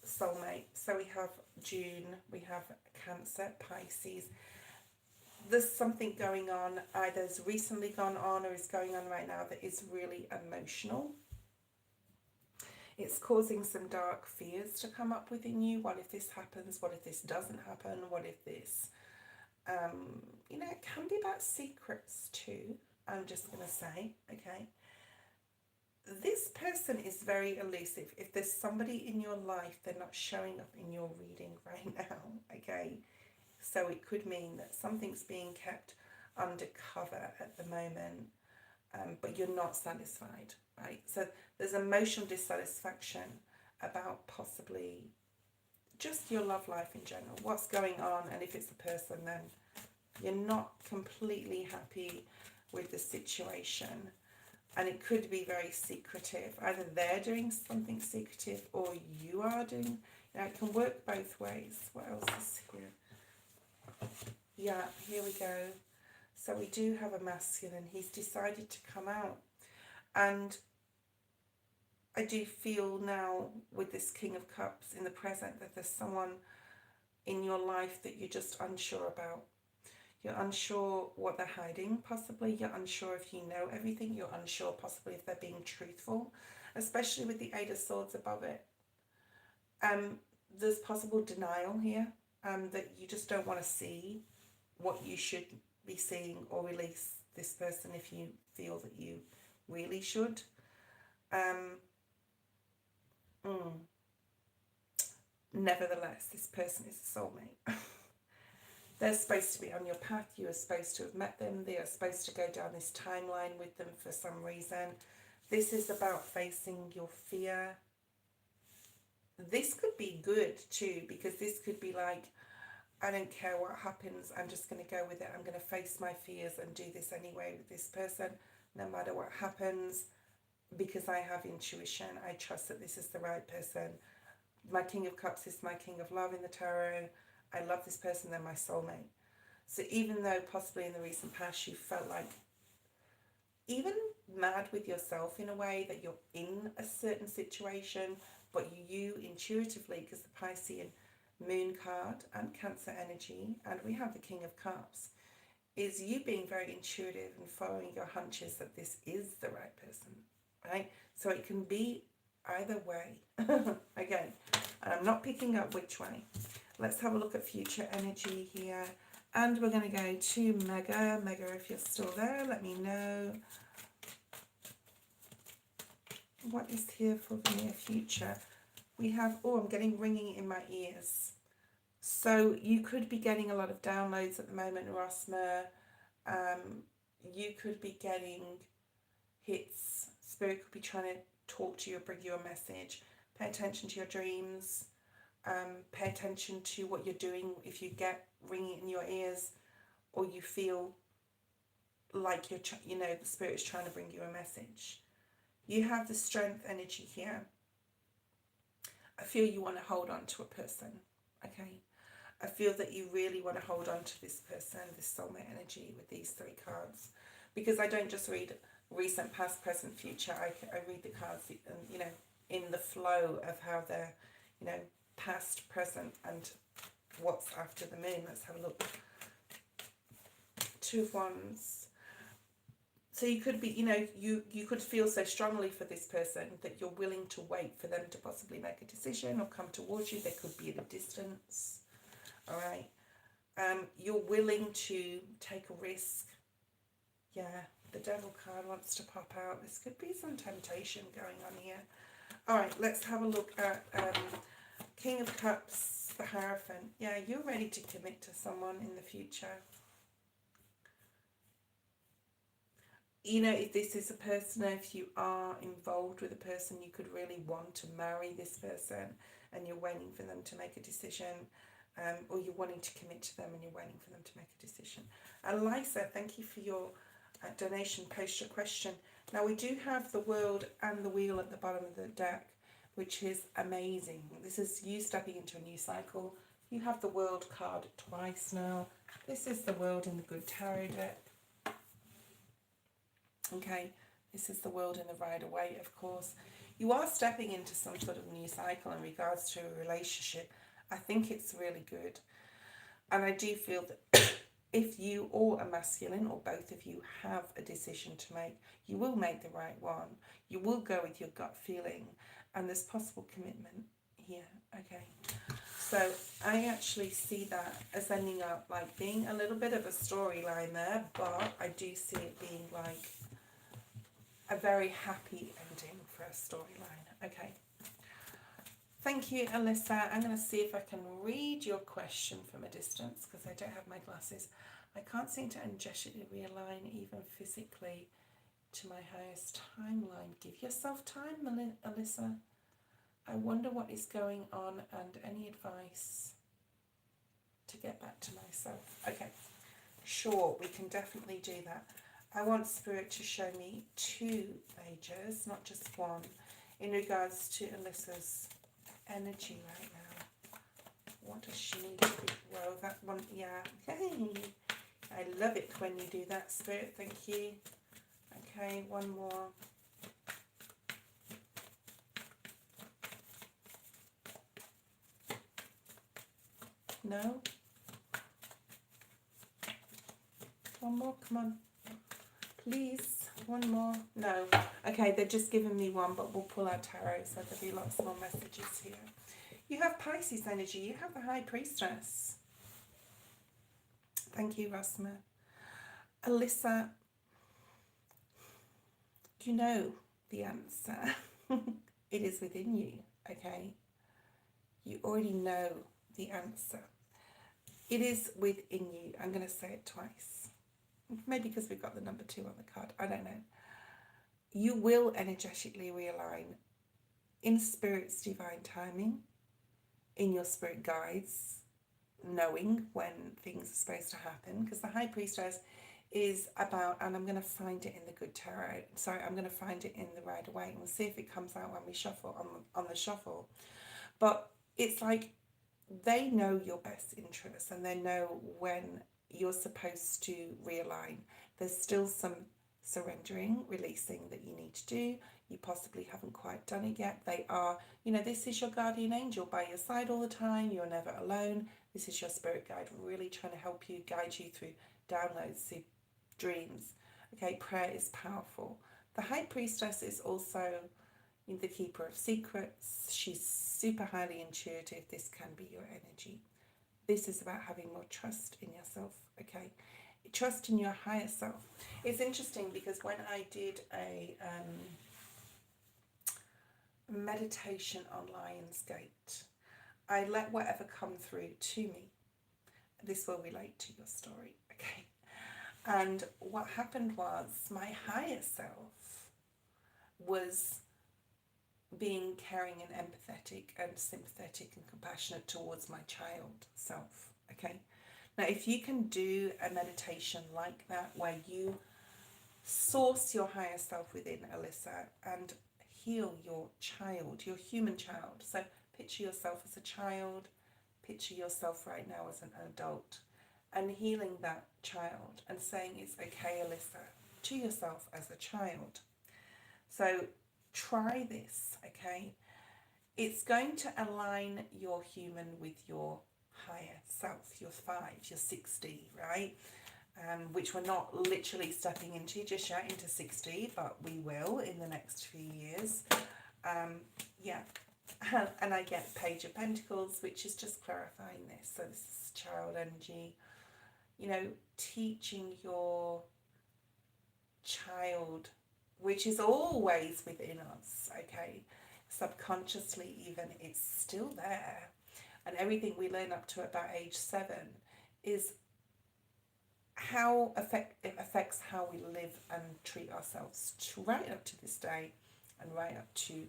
Soulmate. So we have June, we have Cancer, Pisces. There's something going on, either has recently gone on or is going on right now that is really emotional. It's causing some dark fears to come up within you. What if this happens? What if this doesn't happen? What if this... you know, it can be about secrets too, I'm just going to say, okay? This person is very elusive. If there's somebody in your life, they're not showing up in your reading right now, okay? So it could mean that something's being kept undercover at the moment, but you're not satisfied, right? So there's emotional dissatisfaction about possibly just your love life in general, what's going on, and if it's a person, then you're not completely happy with the situation. And it could be very secretive. Either they're doing something secretive or you are doing, you know, it can work both ways. What else is here? Yeah, here we go. So we do have a masculine. He's decided to come out. And I do feel now with this King of Cups in the present that there's someone in your life that you're just unsure about. You're unsure what they're hiding, possibly. You're unsure if you know everything. You're unsure possibly if they're being truthful, especially with the Eight of Swords above it. There's possible denial here, that you just don't want to see what you should be seeing or release this person if you feel that you really should. Nevertheless, this person is a soulmate. They're supposed to be on your path. You are supposed to have met them. They are supposed to go down this timeline with them for some reason. This is about facing your fear. This could be good too, because this could be like, I don't care what happens. I'm just going to go with it. I'm going to face my fears and do this anyway with this person, no matter what happens, because I have intuition. I trust that this is the right person. My King of Cups is my King of Love in the tarot. I love this person, they're my soulmate. So even though possibly in the recent past you felt like even mad with yourself in a way that you're in a certain situation, but you intuitively, because the Piscean Moon card and Cancer energy, and we have the King of Cups, is you being very intuitive and following your hunches that this is the right person, right? So it can be either way. Okay, and I'm not picking up which way. Let's have a look at future energy here. And we're going to go to Mega. Mega, if you're still there, let me know. What is here for the near future? We have, oh, I'm getting ringing in my ears. So you could be getting a lot of downloads at the moment, Rosmer. You could be getting hits. Spirit could be trying to talk to you or bring you a message. Pay attention to your dreams. Pay attention to what you're doing if you get ringing in your ears or you feel like you're, you know, the Spirit is trying to bring you a message. You have the Strength energy here. I feel you want to hold on to a person, okay? I feel that you really want to hold on to this person, this soulmate energy with these three cards. Because I don't just read recent, past, present, future. I read the cards, you know, in the flow of how they're, you know, past, present, and what's after the moon. Let's have a look. Two of Wands. So you could be, you know, you could feel so strongly for this person that you're willing to wait for them to possibly make a decision or come towards you. They could be at a distance. All right. You're willing to take a risk. Yeah, the Devil card wants to pop out. This could be some temptation going on here. All right, let's have a look at King of Cups, the Hierophant. Yeah, you're ready to commit to someone in the future. you know, if this is a person, if you are involved with a person, you could really want to marry this person and you're waiting for them to make a decision, or you're wanting to commit to them and you're waiting for them to make a decision. Elisa, thank you for your donation. Post your question. Now we do have the World and the Wheel at the bottom of the deck, which is amazing. This is you stepping into a new cycle. You have the World card twice now. This is the World in the Good Tarot deck. Okay, this is the World in the Rider-Waite, of course. You are stepping into some sort of new cycle in regards to a relationship. I think it's really good. And I do feel that if you or a masculine or both of you have a decision to make, you will make the right one. You will go with your gut feeling. And there's possible commitment here. Okay. So I actually see that as ending up like being a little bit of a storyline there, but I do see it being like a very happy ending for a storyline. Okay. Thank you, Alyssa. I'm going to see if I can read your question from a distance because I don't have my glasses. I can't seem to energetically realign even physically to my highest timeline. Give yourself time, Alyssa. I wonder what is going on and any advice to get back to myself. Okay, sure, we can definitely do that. I want Spirit to show me 2 pages, not just one, in regards to Alyssa's energy right now. What does she need to be? Well, that one, yeah. Hey, I love it when you do that, Spirit. Thank you. Okay, one more. No? One more, come on. Please, one more. No. Okay, they're just giving me one, but we'll pull out tarot, so there'll be lots more messages here. You have Pisces energy. You have the High Priestess. Thank you, Rasma. Alyssa, you know the answer. It is within you, okay? You already know the answer. It is within you. I'm going to say it twice. Maybe because we've got the number 2 on the card. I don't know. You will energetically realign in Spirit's divine timing, in your spirit guides, knowing when things are supposed to happen. Because the High Priestess is about, and I'm going to find it in the Good Tarot. Sorry, I'm going to find it in the Rider-Waite. We'll see if it comes out when we shuffle, on the shuffle. But it's like they know your best interests and they know when you're supposed to realign. There's still some surrendering, releasing that you need to do. You possibly haven't quite done it yet. They are, you know, this is your guardian angel by your side all the time. You're never alone. This is your spirit guide really trying to help you, guide you through downloads, through dreams. Okay, prayer is powerful. The High Priestess is also the keeper of secrets. She's super highly intuitive. This can be your energy. This is about having more trust in yourself, okay? Trust in your higher self. It's interesting because when I did a meditation on Lionsgate, I let whatever come through to me. This will relate to your story, okay? And what happened was my higher self was being caring and empathetic and sympathetic and compassionate towards my child self, okay? Now, if you can do a meditation like that where you source your higher self within, Alyssa, and heal your child, your human child. So picture yourself as a child, picture yourself right now as an adult, and healing that child and saying it's okay, Alyssa, to yourself as a child. So try this, okay? It's going to align your human with your higher self, your 5, your 6D, right? Which we're not literally stepping into just yet, into 6D, but we will in the next few years. Yeah, and I get Page of Pentacles, which is just clarifying this. So this is child energy, you know, teaching your child, which is always within us, okay? Subconsciously even, it's still there. And everything we learn up to about age 7 is how it affects how we live and treat ourselves right up to this day and right up to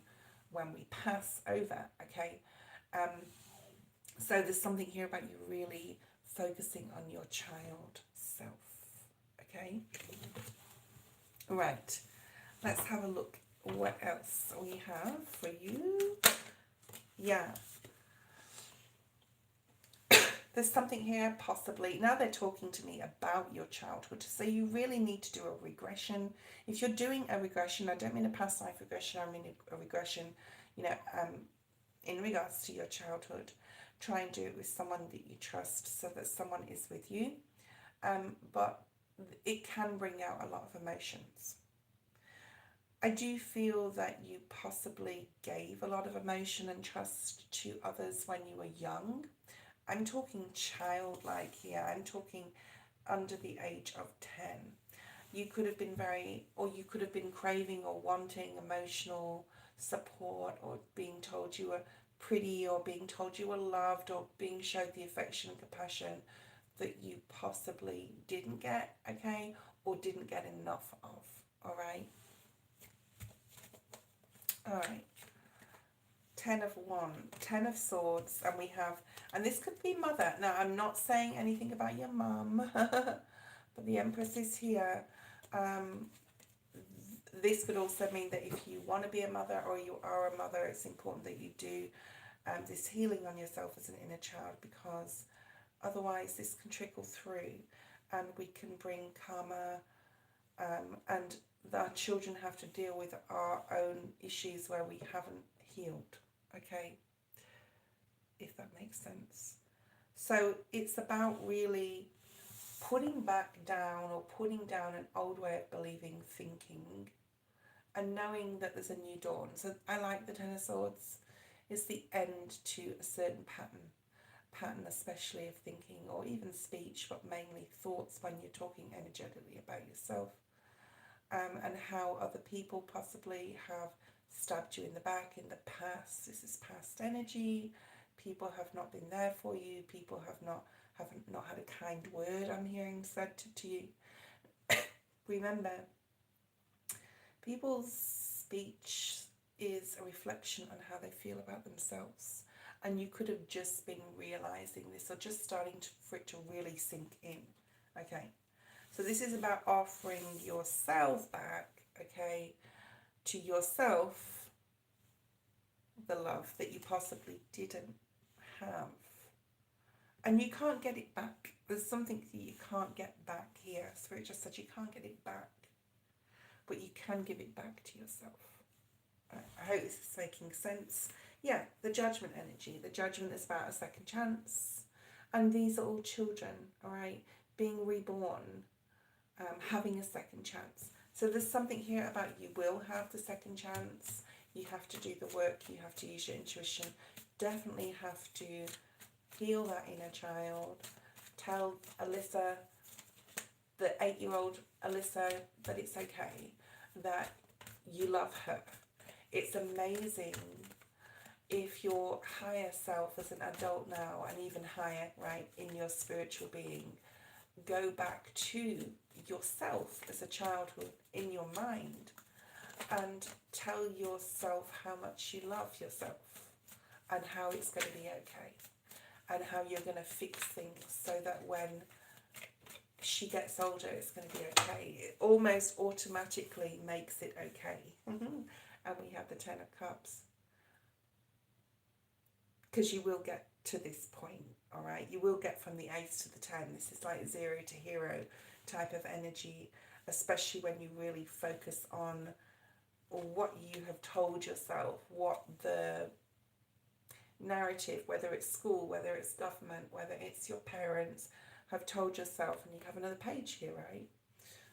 when we pass over, okay? So there's something here about you really focusing on your child self, okay? Right, let's have a look what else we have for you. Yeah. There's something here possibly, now they're talking to me about your childhood, so you really need to do a regression. If you're doing a regression, I don't mean a past life regression, I mean a regression, you know, in regards to your childhood. Try and do it with someone that you trust, so that someone is with you, but it can bring out a lot of emotions. I do feel that you possibly gave a lot of emotion and trust to others when you were young. I'm talking childlike here. I'm talking under the age of 10. You could have been you could have been craving or wanting emotional support, or being told you were pretty, or being told you were loved, or being showed the affection and compassion that you possibly didn't get, okay, or didn't get enough of, all right? All right. 10 of Wands, 10 of Swords, and we have, and this could be mother. Now, I'm not saying anything about your mum, but the Empress is here. This could also mean that if you want to be a mother, or you are a mother, it's important that you do this healing on yourself as an inner child, because otherwise this can trickle through and we can bring karma, and our children have to deal with our own issues where we haven't healed, okay, if that makes sense. So it's about really putting back down, or putting down an old way of believing, thinking, and knowing that there's a new dawn. So I like the 10 of Swords. It's the end to a certain pattern especially of thinking, or even speech, but mainly thoughts when you're talking energetically about yourself, and how other people possibly have stabbed you in the back in the past. This is past energy. People have not been there for you. People haven't not had a kind word, I'm hearing said to you. Remember, people's speech is a reflection on how they feel about themselves, and you could have just been realizing this, or just starting for it to really sink in, okay? So this is about offering yourself back, okay, to yourself, the love that you possibly didn't have. And you can't get it back. There's something that you can't get back here. Spirit just said you can't get it back, but you can give it back to yourself. I hope this is making sense. Yeah, the Judgment energy. The Judgment is about a second chance. And these are all children, all right, being reborn, having a second chance. So there's something here about you will have the second chance. You have to do the work. You have to use your intuition. Definitely have to heal that inner child. Tell Alyssa, the 8-year-old Alyssa, that it's okay, that you love her. It's amazing if your higher self as an adult now, and even higher, right, in your spiritual being, go back to yourself as a childhood in your mind and tell yourself how much you love yourself, and how it's going to be okay, and how you're going to fix things so that when she gets older it's going to be okay. It almost automatically makes it okay. And we have the 10 of Cups, because you will get to this point, all right? You will get from the Ace to the 10. This is like 0 to hero type of energy, especially when you really focus on what you have told yourself, what the narrative, whether it's school, whether it's government, whether it's your parents, have told yourself. And you have another page here, right?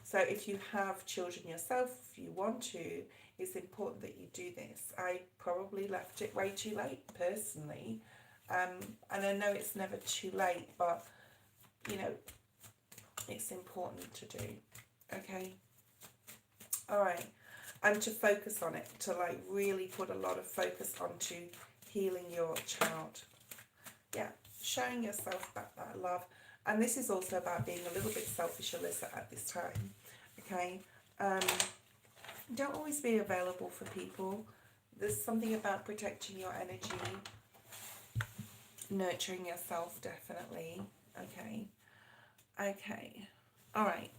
So if you have children yourself, if you want to, it's important that you do this. I probably left it way too late, personally. And I know it's never too late, but, you know, it's important to do. Okay? All right. And to focus on it, to like really put a lot of focus onto healing your child. Yeah, showing yourself back that love. And this is also about being a little bit selfish, Alyssa, at this time. Okay. Don't always be available for people. There's something about protecting your energy, nurturing yourself, definitely. Okay. Okay. All right.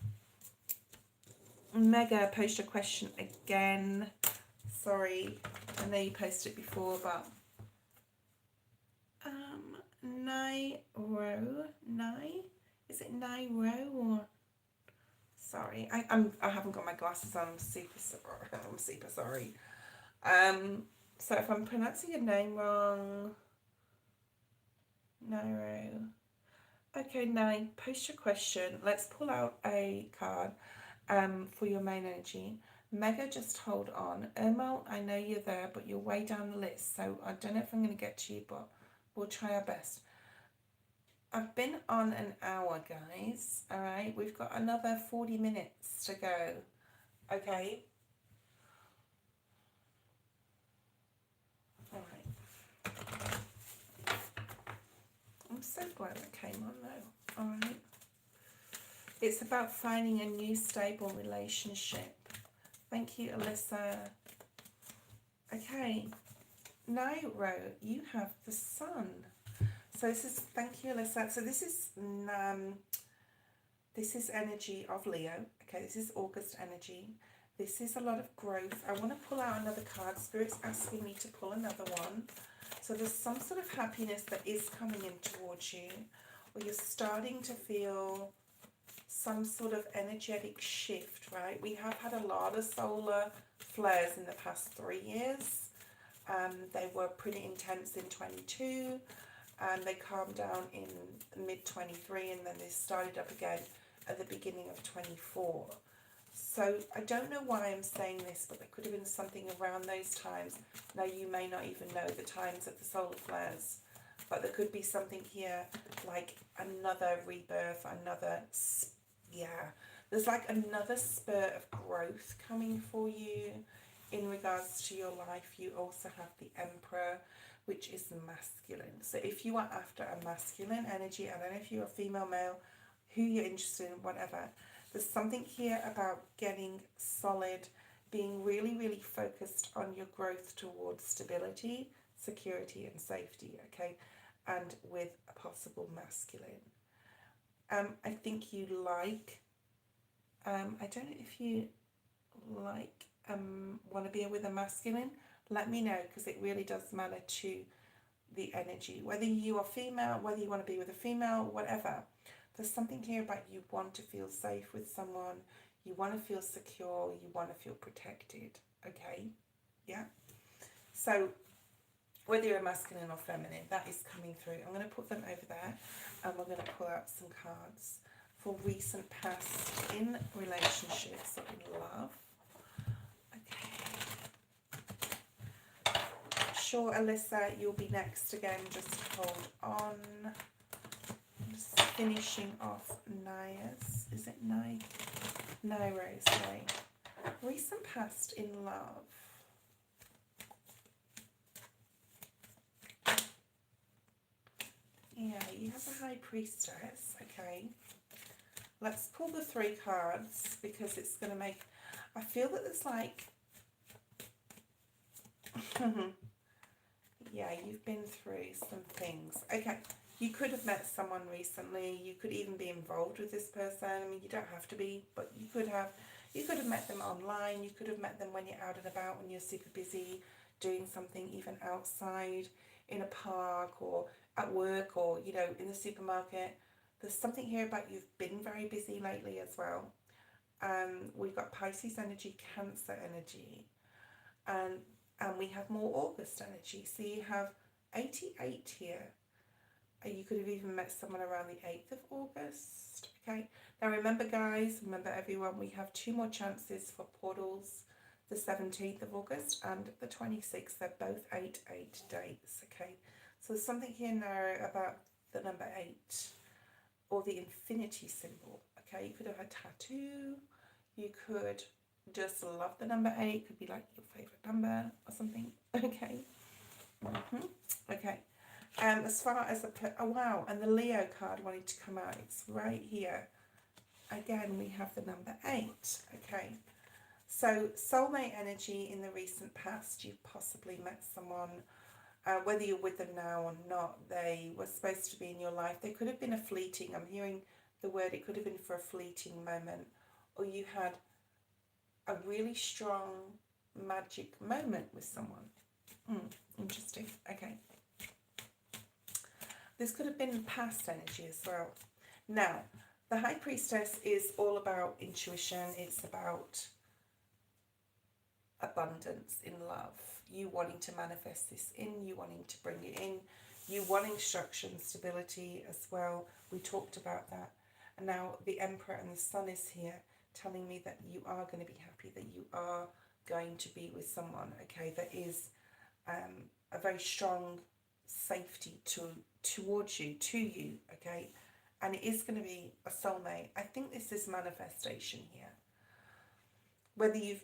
Mega, post your question again. Sorry, I know you posted it before, but is it Nairo or sorry? I haven't got my glasses on. I'm super sorry. So if I'm pronouncing your name wrong, Nairo. Okay, Nai, post your question. Let's pull out a card for your main energy. Mega, just hold on. Ermal, I know you're there, but you're way down the list, so I don't know if I'm going to get to you, but we'll try our best. I've been on an hour, guys. All right, we've got another 40 minutes to go. Okay. All right. I'm so glad that came on, though. All right. It's about finding a new stable relationship. Thank you, Alyssa. Okay. Nairo, you have the sun. So this is, thank you, Alyssa. So this is energy of Leo. Okay, this is August energy. This is a lot of growth. I want to pull out another card. Spirit's asking me to pull another one. So there's some sort of happiness that is coming in towards you, or you're starting to feel some sort of energetic shift, right? We have had a lot of solar flares in the past 3 years. They were pretty intense in 22, and they calmed down in mid-23, and then they started up again at the beginning of 24. So I don't know why I'm saying this, but there could have been something around those times. Now, you may not even know the times of the solar flares, but there could be something here like another rebirth, there's like another spurt of growth coming for you in regards to your life. You also have the Emperor, which is masculine. So if you are after a masculine energy, I don't know if you're a female, male, who you're interested in, whatever, there's something here about getting solid, being really, really focused on your growth towards stability, security and safety, okay, and with a possible masculine. I think you like, I don't know if you like, want to be with a masculine. Let me know, because it really does matter to the energy. Whether you are female, whether you want to be with a female, whatever. There's something here about you want to feel safe with someone. You want to feel secure. You want to feel protected. Okay? Yeah? So, whether you're masculine or feminine, that is coming through. I'm going to put them over there, and we're going to pull out some cards for recent past in relationships or in love. Okay. Sure, Alyssa, you'll be next again. Just hold on. I'm just finishing off Naya's. Is it Nairo, sorry. Recent past in love. Yeah, you have a High Priestess. Okay. Let's pull the 3 cards, because it's going to make... I feel that there's like... yeah, you've been through some things. Okay. You could have met someone recently. You could even be involved with this person. I mean, you don't have to be, but you could have. You could have met them online. You could have met them when you're out and about, when you're super busy doing something, even outside, in a park or at work, or, you know, in the supermarket. There's something here about you've been very busy lately as well. We've got Pisces energy, Cancer energy, and we have more August energy. So you have 88 here. You could have even met someone around the 8th of August. Okay. Now remember, guys, remember everyone, we have 2 more chances for portals. The 17th of August and the 26th. They're both 8-8 dates. Okay. So there's something here now about the number 8 or the infinity symbol. Okay. You could have a tattoo. You could just love the number 8. Could be like your favorite number or something. Okay. Okay. As far as oh wow, and the Leo card wanted to come out. It's right here. Again, we have the number 8. Okay. So soulmate energy in the recent past. You've possibly met someone, whether you're with them now or not, they were supposed to be in your life. They could have been a fleeting, I'm hearing the word, it could have been for a fleeting moment, or you had a really strong magic moment with someone. Interesting. Okay. This could have been past energy as well. Now, the High Priestess is all about intuition. It's about abundance in love. You wanting to manifest this in, you wanting to bring it in, you wanting structure and stability as well. We talked about that. And now the Emperor and the Sun is here telling me that you are going to be happy, that you are going to be with someone, okay, that is a very strong safety towards you, to you, okay, and it is going to be a soulmate. I think this is manifestation here. Whether you've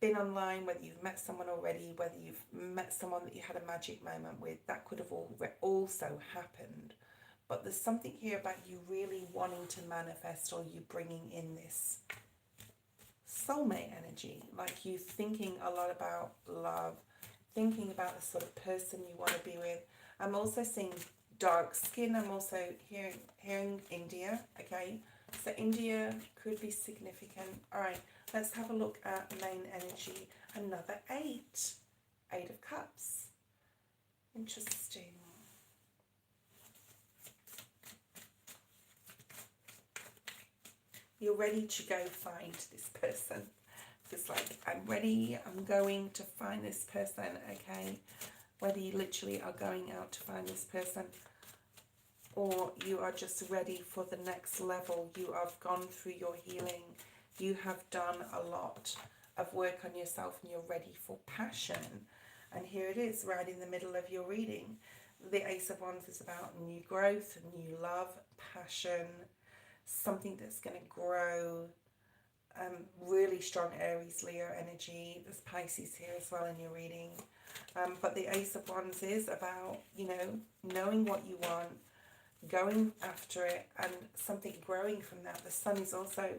been online, whether you've met someone already, whether you've met someone that you had a magic moment with, that could have also happened. But there's something here about you really wanting to manifest, or you bringing in this soulmate energy, like you thinking a lot about love, thinking about the sort of person you want to be with. I'm also seeing dark skin. I'm also hearing India, okay? So India could be significant. All right, let's have a look at main energy. Another 8. 8 of Cups. Interesting. You're ready to go find this person. It's like, I'm ready, I'm going to find this person, okay? Whether you literally are going out to find this person, or you are just ready for the next level. You have gone through your healing. You have done a lot of work on yourself, and you're ready for passion. And here it is, right in the middle of your reading. The Ace of Wands is about new growth, new love, passion, something that's going to grow. Really strong Aries, Leo energy. There's Pisces here as well in your reading. But the Ace of Wands is about, you know, knowing what you want, going after it, and something growing from that. The Sun is also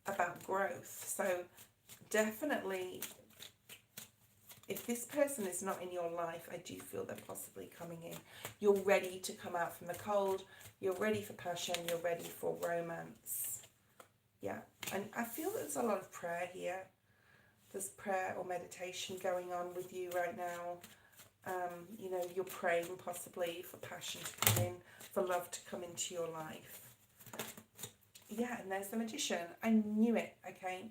about growth. So definitely, if this person is not in your life, I do feel they're possibly coming in. You're ready to come out from the cold. You're ready for passion. You're ready for romance. Yeah, and I feel there's a lot of prayer here. There's prayer or meditation going on with you right now. You know, you're praying possibly for passion to come in, for love to come into your life. Yeah, and there's the Magician. I knew it, okay?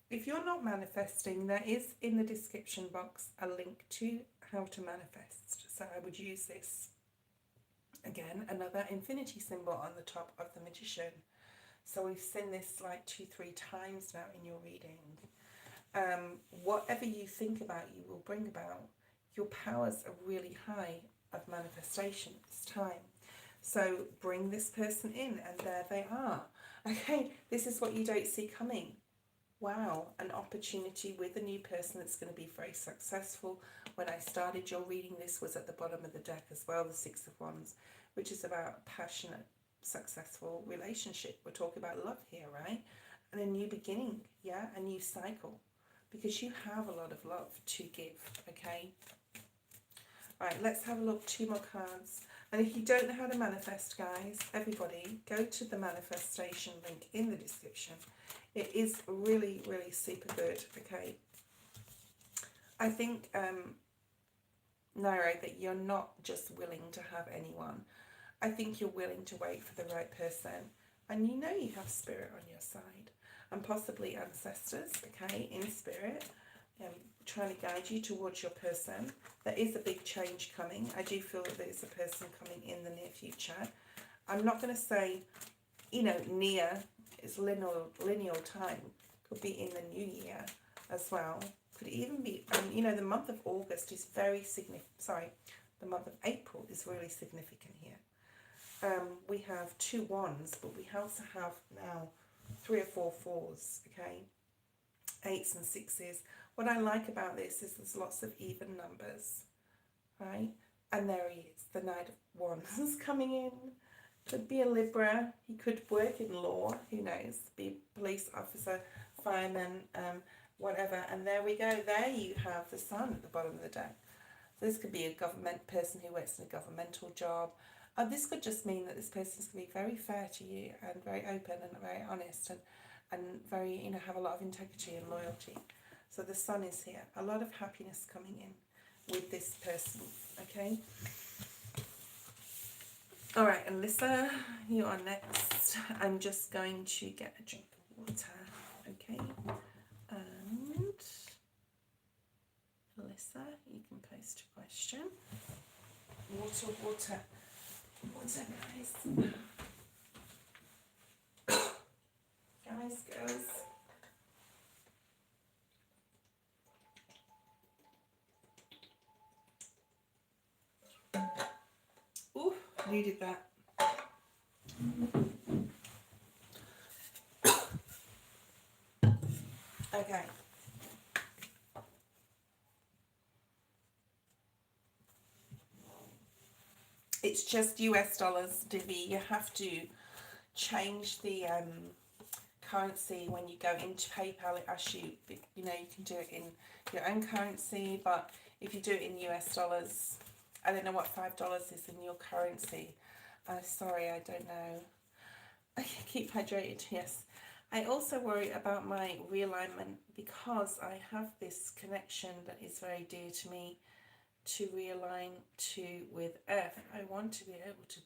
If you're not manifesting, there is in the description box a link to how to manifest. So I would use this. Again, another infinity symbol on the top of the Magician. So we've seen this like 2-3 times now in your reading. Whatever you think about, you will bring about. Your powers are really high of manifestation this time. So bring this person in, and there they are. Okay, this is what you don't see coming. Wow, an opportunity with a new person that's going to be very successful. When I started your reading, this was at the bottom of the deck as well, the 6 of Wands, which is about passionate, successful relationship. We're talking about love here, right? And a new beginning, yeah, a new cycle, because you have a lot of love to give, okay? All right, let's have a look. 2 more cards. And if you don't know how to manifest, guys, everybody, go to the manifestation link in the description. It is really, really super good, okay? I think, Nairo, that you're not just willing to have anyone. I think you're willing to wait for the right person. And you know you have spirit on your side. And possibly ancestors, okay, in spirit, trying to guide you towards your person. There is a big change coming. I do feel that there's a person coming in the near future. I'm not going to say, you know, near, it's lineal time. Could be in the new year as well. Could even be, you know, the month of August is very significant. Sorry, the month of April is really significant here. We have 2 wands, but we also have now 3 or 4 fours, okay? 8s and 6s. What I like about this is there's lots of even numbers, right? And there he is, the Knight of Wands coming in. Could be a Libra. He could work in law. Who knows? Be a police officer, fireman, whatever. And there we go. There you have the Sun at the bottom of the deck. So this could be a government person who works in a governmental job. This could just mean that this person's going to be very fair to you and very open and very honest and very, you know, have a lot of integrity and loyalty. So the Sun is here. A lot of happiness coming in with this person, okay? All right, Alyssa, you are next. I'm just going to get a drink of water, okay? And Alyssa, you can post a question. Water, water, water, guys. Guys, girls. Ooh, needed that. Okay. It's just US dollars, Divi. You have to change the currency when you go into PayPal. It asks you, you know, you can do it in your own currency, but if you do it in US dollars, I don't know what $5 is in your currency. Sorry, I don't know. Keep hydrated, yes. I also worry about my realignment because I have this connection that is very dear to me to realign to with Earth. I want to be able to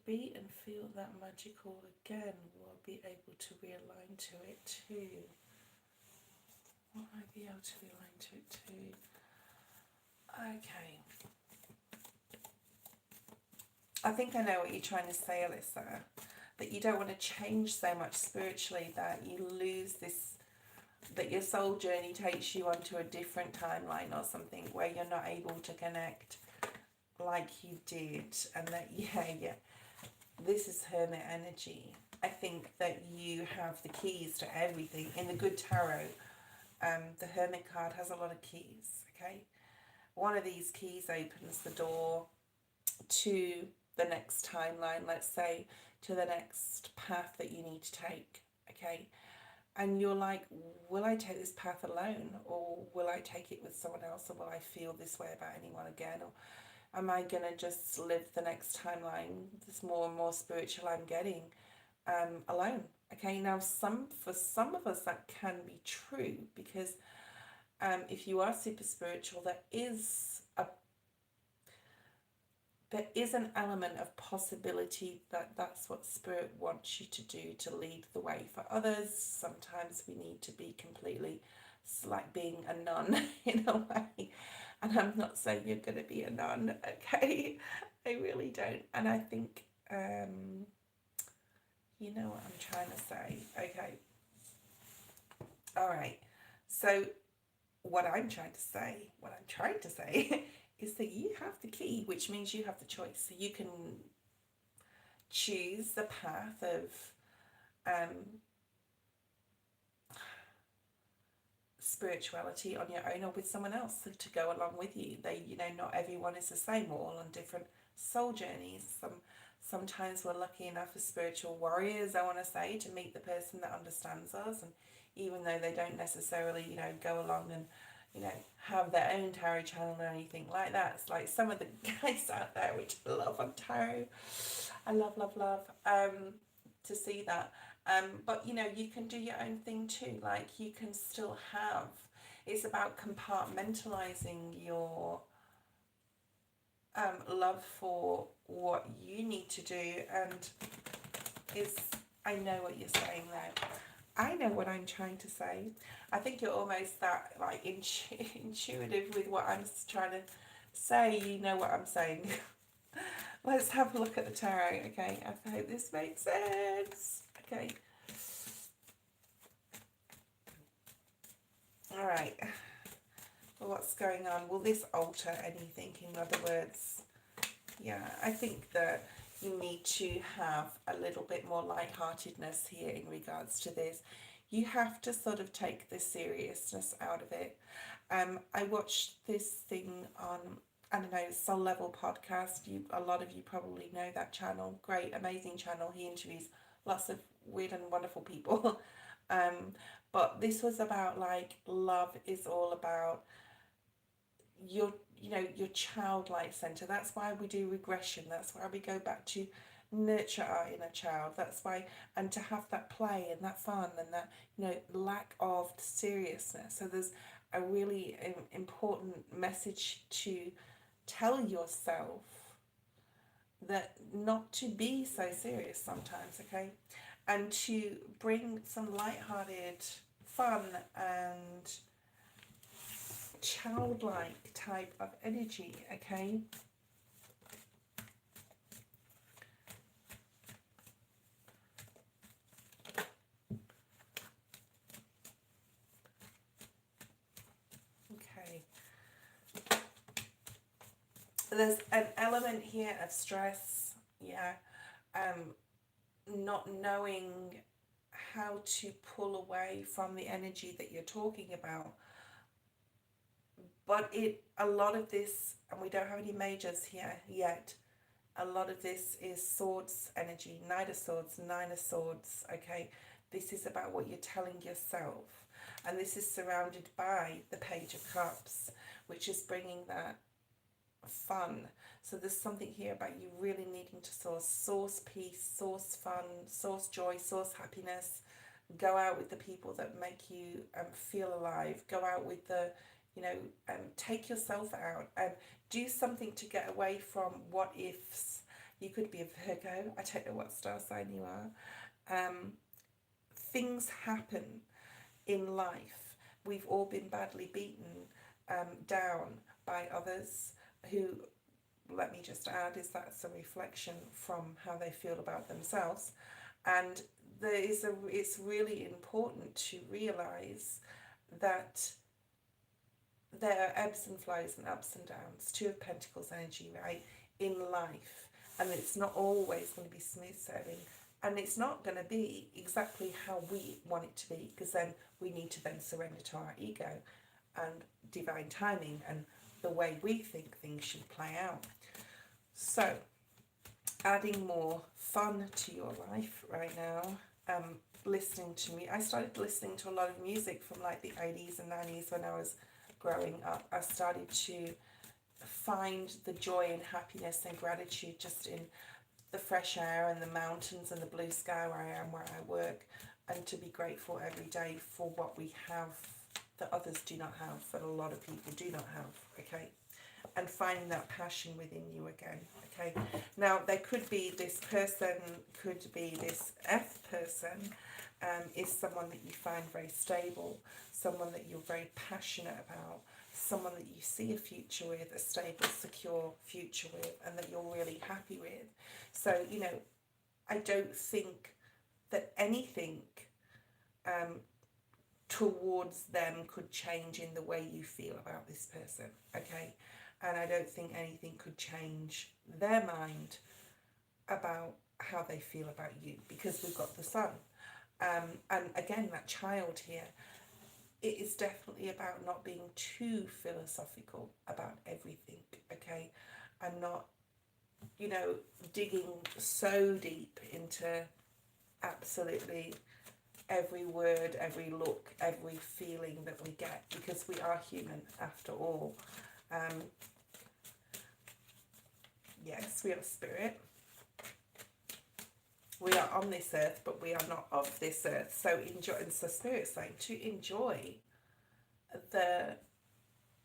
be and feel that magical again. Will I be able to realign to it too? Will I be able to realign to it too? Okay. I think I know what you're trying to say, Alyssa. That you don't want to change so much spiritually that you lose this, that your soul journey takes you onto a different timeline or something where you're not able to connect like you did. And that, yeah, this is Hermit energy. I think that you have the keys to everything. In the good tarot, the Hermit card has a lot of keys, okay? One of these keys opens the door to the next timeline, let's say, to the next path that you need to take, okay? And you're like, will I take this path alone, or will I take it with someone else, or will I feel this way about anyone again, or am I going to just live the next timeline, this more and more spiritual I'm getting, alone? Okay, now for some of us that can be true, because if you are super spiritual, there is an element of possibility that that's what Spirit wants you to do, to lead the way. For others, sometimes we need to be completely, it's like being a nun in a way. And I'm not saying you're going to be a nun, okay? I really don't. And I think, you know what I'm trying to say. Okay. All right. So what I'm trying to say is that you have the key, which means you have the choice. So you can choose the path of spirituality on your own or with someone else to go along with you. You know, not everyone is the same. We're all on different soul journeys. Sometimes we're lucky enough as spiritual warriors, I want to say, to meet the person that understands us, and even though they don't necessarily, you know, go along and, you know, have their own tarot channel or anything like that. It's like some of the guys out there, which I love on tarot. I love to see that. But, you know, you can do your own thing too. Like, you can still have, it's about compartmentalizing your love for what you need to do. And I know what you're saying there. I know what I'm trying to say. I think you're almost that like intuitive with what I'm trying to say. You know what I'm saying. Let's have a look at the tarot, okay? I hope this makes sense. Okay. All right. Well, what's going on? Will this alter anything? In other words, yeah, I think that you need to have a little bit more lightheartedness here in regards to this. You have to sort of take the seriousness out of it. I watched this thing on I don't know, Soul Level podcast. A lot of you probably know that channel. Great, amazing channel. He interviews lots of weird and wonderful people. um, but this was about like love is all about your, you know, your childlike center. That's why we do regression. That's why we go back to nurture our inner child. That's why, and to have that play and that fun and that, you know, lack of seriousness. So there's a really important message to tell yourself, that not to be so serious sometimes, okay, and to bring some light-hearted fun and childlike type of energy, okay. Okay, there's an element here of stress, yeah, not knowing how to pull away from the energy that you're talking about. But a lot of this, and we don't have any majors here yet, a lot of this is swords energy, knight of swords, nine of swords, okay. This is about what you're telling yourself, and this is surrounded by the page of cups, which is bringing that fun. So there's something here about you really needing to source peace, source fun, source joy, source happiness. Go out with the people that make you feel alive. Go out with the, you know, take yourself out and do something to get away from what ifs. You could be a Virgo. I don't know what star sign you are. Things happen in life. We've all been badly beaten down by others who, let me just add, is that's a reflection from how they feel about themselves. And it's really important to realize that there are ebbs and flows and ups and downs, Two of Pentacles energy, right, in life. And it's not always going to be smooth sailing. And it's not going to be exactly how we want it to be, because then we need to then surrender to our ego and divine timing and the way we think things should play out. So, adding more fun to your life right now. Listening to me. I started listening to a lot of music from like the 80s and 90s when I was growing up. I started to find the joy and happiness and gratitude just in the fresh air and the mountains and the blue sky where I am, where I work, and to be grateful every day for what we have that others do not have, that a lot of people do not have, okay? And finding that passion within you again, okay? Now, there could be this person, could be this F person, is someone that you find very stable, someone that you're very passionate about, someone that you see a future with, a stable, secure future with, and that you're really happy with. So, you know, I don't think that anything towards them could change in the way you feel about this person, okay? And I don't think anything could change their mind about how they feel about you, because we've got the sun. And again, that child here, it is definitely about not being too philosophical about everything, okay? And not, you know, digging so deep into absolutely every word, every look, every feeling that we get, because we are human after all. Yes, we are spirit. We are on this earth, but we are not of this earth. So enjoy, and so Spirit's saying to enjoy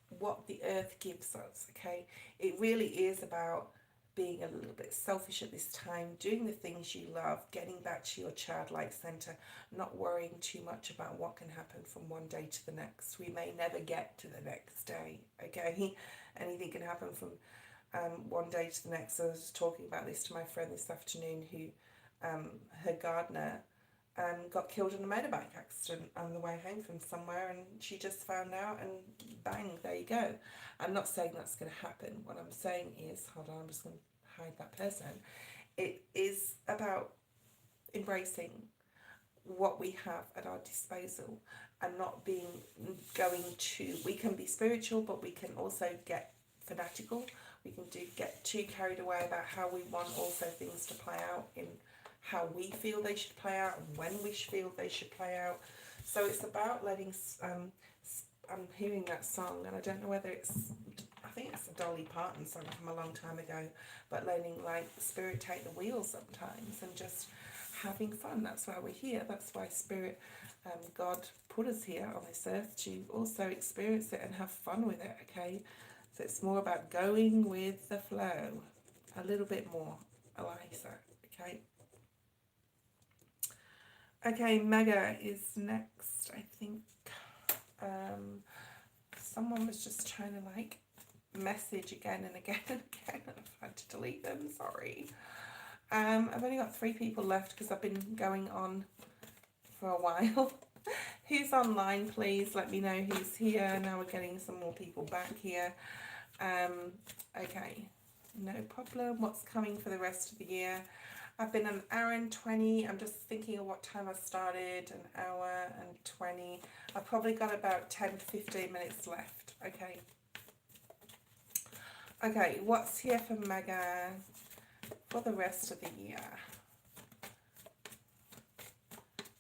what the earth gives us, okay? It really is about being a little bit selfish at this time, doing the things you love, getting back to your childlike center, not worrying too much about what can happen from one day to the next. We may never get to the next day, okay? Anything can happen from one day to the next. I was talking about this to my friend this afternoon, who her gardener got killed in a motorbike accident on the way home from somewhere, and she just found out, and bang, there you go. I'm not saying that's going to happen. What I'm saying is, hold on, I'm just going to hide that person. It is about embracing what we have at our disposal and not going to, we can be spiritual, but we can also get fanatical. We can get too carried away about how we want also things to play out in how we feel they should play out and when we feel they should play out. So it's about letting, I'm hearing that song and I don't know whether it's, I think it's a Dolly Parton song from a long time ago, but letting like Spirit take the wheel sometimes and just having fun. That's why we're here. That's why Spirit, God put us here on this earth to also experience it and have fun with it, okay? So it's more about going with the flow, a little bit more, Eliza, okay? Okay, Mega is next, I think. Someone was just trying to like message again and again and again. I've had to delete them, sorry. I've only got 3 people left because I've been going on for a while. Who's online, please let me know who's here. Now we're getting some more people back here. Okay, no problem. What's coming for the rest of the year? I've been an hour and 20. I'm just thinking of what time I started. An hour and 20. I've probably got about 10 to 15 minutes left. Okay. Okay, what's here for Mega for the rest of the year?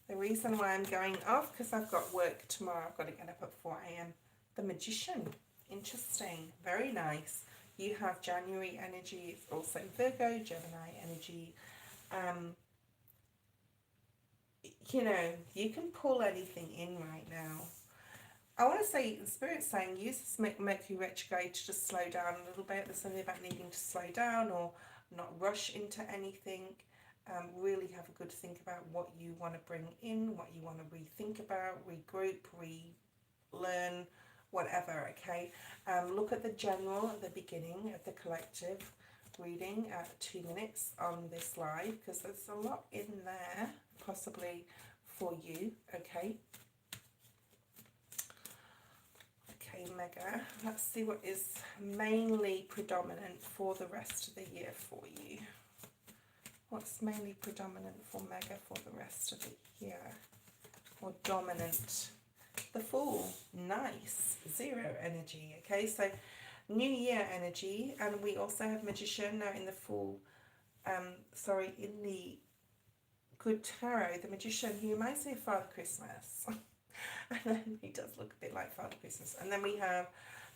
The reason why I'm going off, because I've got work tomorrow. I've got to get up at 4 a.m. The Magician. Interesting. Very nice. You have January energy. It's also Virgo, Gemini energy. You know, you can pull anything in right now. I want to say, the Spirit's saying, use this Mercury retrograde to just slow down a little bit. There's something about needing to slow down or not rush into anything. Really have a good think about what you want to bring in, what you want to rethink about, regroup, relearn, whatever, okay? Look at the general at the beginning of the collective reading at 2 minutes on this live, because there's a lot in there possibly for you, okay? Okay, Mega, let's see what is mainly predominant for the rest of the year for you. What's mainly predominant for Mega for the rest of the year? Or dominant? The Fool, nice, 0 energy, okay? So New Year energy, and we also have Magician now in the Fool, in the Good Tarot, the Magician, he reminds me of Father Christmas. And then he does look a bit like Father Christmas. And then we have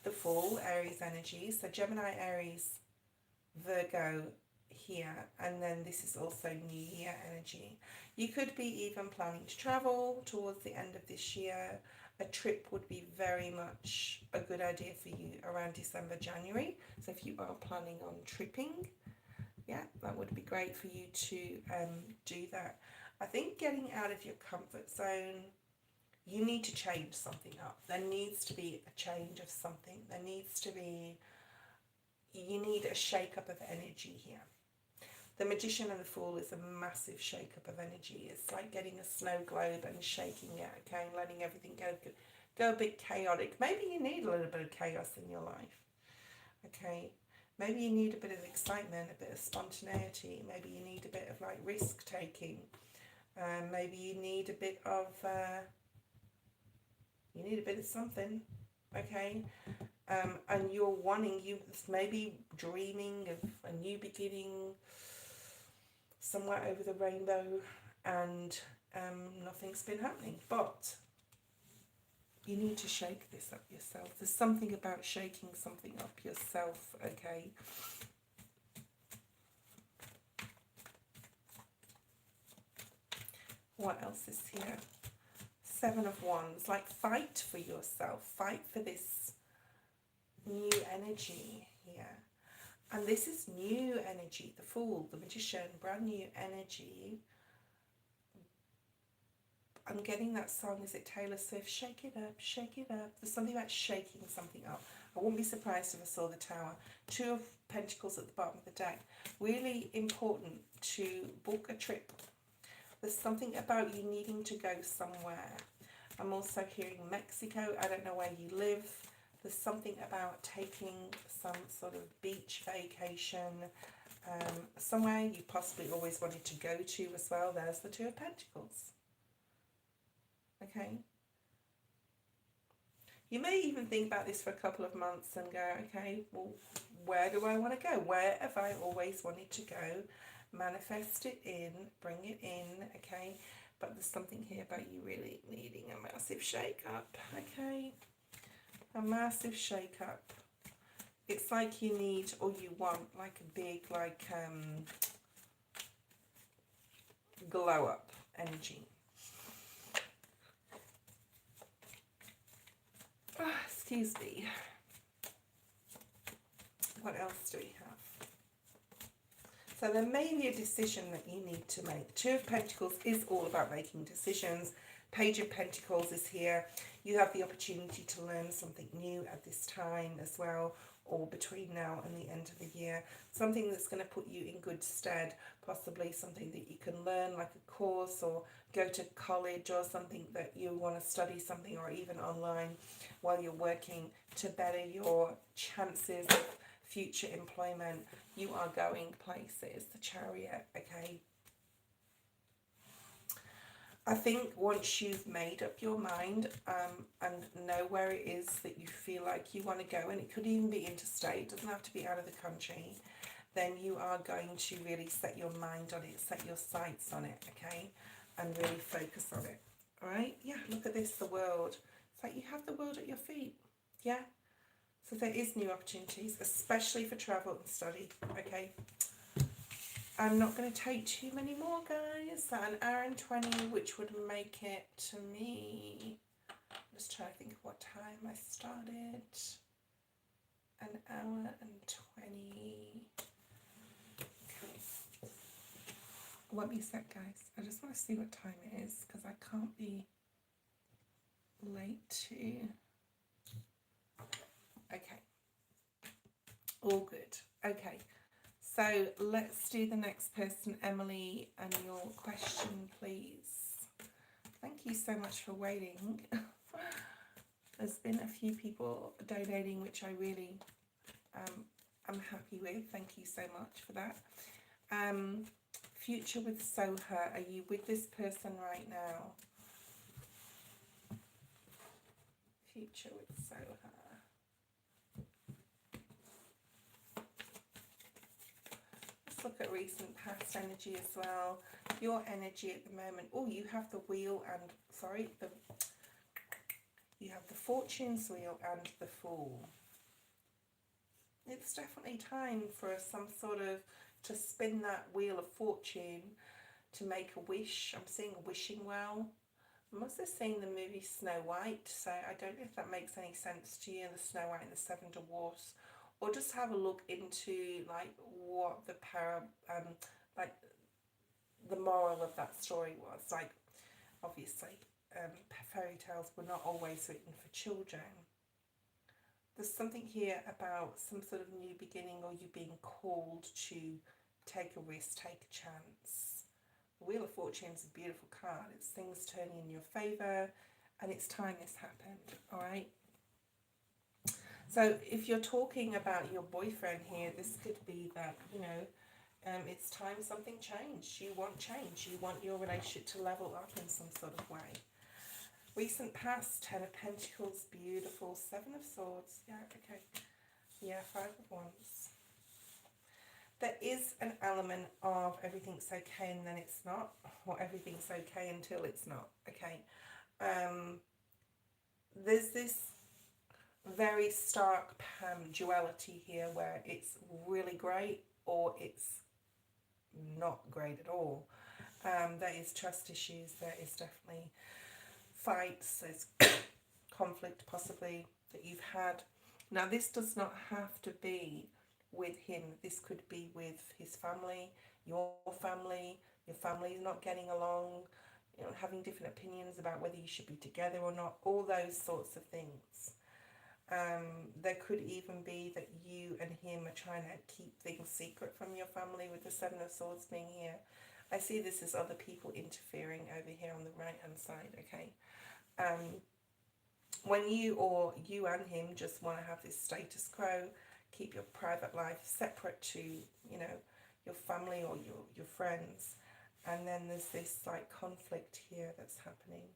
the Fool, Aries energy, so Gemini, Aries, Virgo here, and then this is also New Year energy. You could be even planning to travel towards the end of this year. A trip would be very much a good idea for you around December, January. So if you are planning on tripping, yeah, that would be great for you to do that. I think getting out of your comfort zone, you need to change something up. There needs to be a change of something. There needs to be, you need a shake-up of energy here. The Magician and the Fool is a massive shake-up of energy. It's like getting a snow globe and shaking it, okay, and letting everything go a bit chaotic. Maybe you need a little bit of chaos in your life, okay? Maybe you need a bit of excitement, a bit of spontaneity. Maybe you need a bit of like risk-taking. Maybe you need a bit of, something, okay? And you're maybe dreaming of a new beginning somewhere over the rainbow, and nothing's been happening. But you need to shake this up yourself. There's something about shaking something up yourself, okay? What else is here? 7 of Wands, like fight for yourself. Fight for this new energy here. And this is new energy, the Fool, the Magician, brand new energy. I'm getting that song, is it Taylor Swift? Shake it up, shake it up. There's something about shaking something up. I wouldn't be surprised if I saw the Tower. 2 of Pentacles at the bottom of the deck. Really important to book a trip. There's something about you needing to go somewhere. I'm also hearing Mexico. I don't know where you live. There's something about taking some sort of beach vacation, somewhere you possibly always wanted to go to as well. There's the 2 of Pentacles. Okay. You may even think about this for a couple of months and go, okay, well, where do I want to go? Where have I always wanted to go? Manifest it in, bring it in, okay? But there's something here about you really needing a massive shake-up, okay? A massive shake-up. It's like you need, or you want, like a big, like, glow-up energy. Oh, excuse me. What else do we have? So there may be a decision that you need to make. Two of Pentacles is all about making decisions. Page of Pentacles is here. You have the opportunity to learn something new at this time as well, or between now and the end of the year. Something that's going to put you in good stead, possibly something that you can learn, like a course, or go to college, or something that you want to study something, or even online while you're working to better your chances of future employment. You are going places, the Chariot, okay? I think once you've made up your mind and know where it is that you feel like you want to go, and it could even be interstate, doesn't have to be out of the country, then you are going to really set your mind on it, set your sights on it, okay? And really focus on it, all right? Yeah, look at this, the world. It's like you have the world at your feet, yeah? So there is new opportunities, especially for travel and study, okay? I'm not going to take too many more, guys. An hour and 20, which would make it to me. Just trying to think of what time I started. An hour and 20. Okay. Won't be a sec, guys. I just want to see what time it is, because I can't be late to... Okay. All good. Okay. So let's do the next person, Emily, and your question, please. Thank you so much for waiting. There's been a few people donating, which I really am happy with. Thank you so much for that. Future with Soha. Are you with this person right now? Future with Soha. Look at recent past energy as well. Your energy at the moment. Oh, you have the wheel and, sorry, you have the Fortune's wheel and the Fool. It's definitely time for some sort of, to spin that wheel of fortune, to make a wish. I'm seeing a wishing well. I'm also seeing the movie Snow White, so I don't know if that makes any sense to you, the Snow White and the Seven Dwarfs. Or just have a look into like what the like the moral of that story was. Like, obviously, fairy tales were not always written for children. There's something here about some sort of new beginning, or you being called to take a risk, take a chance. The Wheel of Fortune is a beautiful card. It's things turning in your favour, and it's time this happened, all right? So if you're talking about your boyfriend here, this could be that, you know, it's time something changed. You want change. You want your relationship to level up in some sort of way. Recent past, Ten of Pentacles, beautiful. Seven of Swords, yeah, okay. Yeah, Five of Wands. There is an element of everything's okay and then it's not, or everything's okay until it's not, okay. There's this very stark duality here where it's really great or it's not great at all. There is trust issues, there is definitely fights, there's conflict possibly that you've had. Now this does not have to be with him, this could be with his family, your family is not getting along, you know, having different opinions about whether you should be together or not, all those sorts of things. There could even be that you and him are trying to keep things secret from your family with the Seven of Swords being here. I see this as other people interfering over here on the right hand side, okay? When you and him just want to have this status quo, keep your private life separate to, you know, your family or your friends, and then there's this like conflict here that's happening.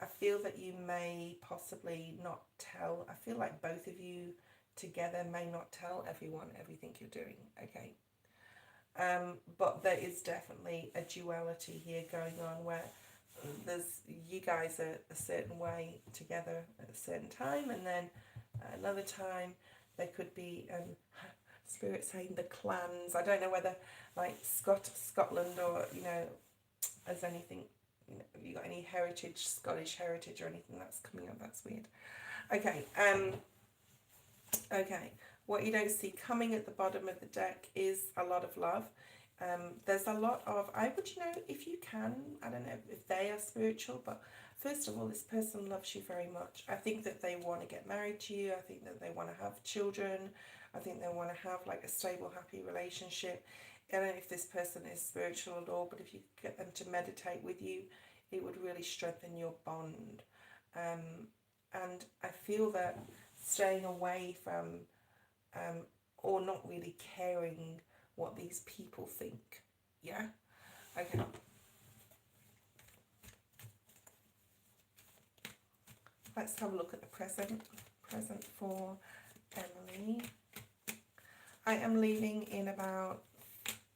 I feel that you may possibly not tell. I feel like both of you together may not tell everyone everything you're doing, okay? But there is definitely a duality here going on where there's you guys are a certain way together at a certain time, and then another time there could be spirit saying the clans. I don't know whether like Scotland or as anything. Have you got any heritage, Scottish heritage or anything that's coming up? That's weird. Okay. Okay. What you don't see coming at the bottom of the deck is a lot of love. There's a lot of, I would, if you can, I don't know if they are spiritual, but first of all, this person loves you very much. I think that they want to get married to you. I think that they want to have children. I think they want to have like a stable, happy relationship. I don't know if this person is spiritual at all, but if you get them to meditate with you, it would really strengthen your bond. And I feel that staying away from or not really caring what these people think. Yeah? Okay. Let's have a look at the present. Present for Emily. I am leaving in about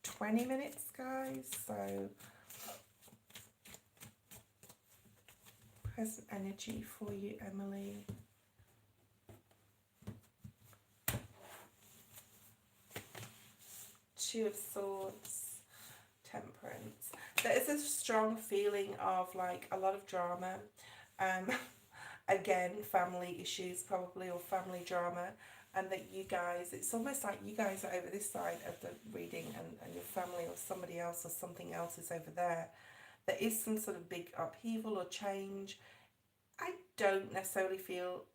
20 minutes, guys. So, present energy for you, Emily. Two of Swords, Temperance. There is a strong feeling of like a lot of drama. Again, family issues probably, or family drama, and that you guys, it's almost like you guys are over this side of the reading and your family or somebody else or something else is over there. There is some sort of big upheaval or change. I don't necessarily feel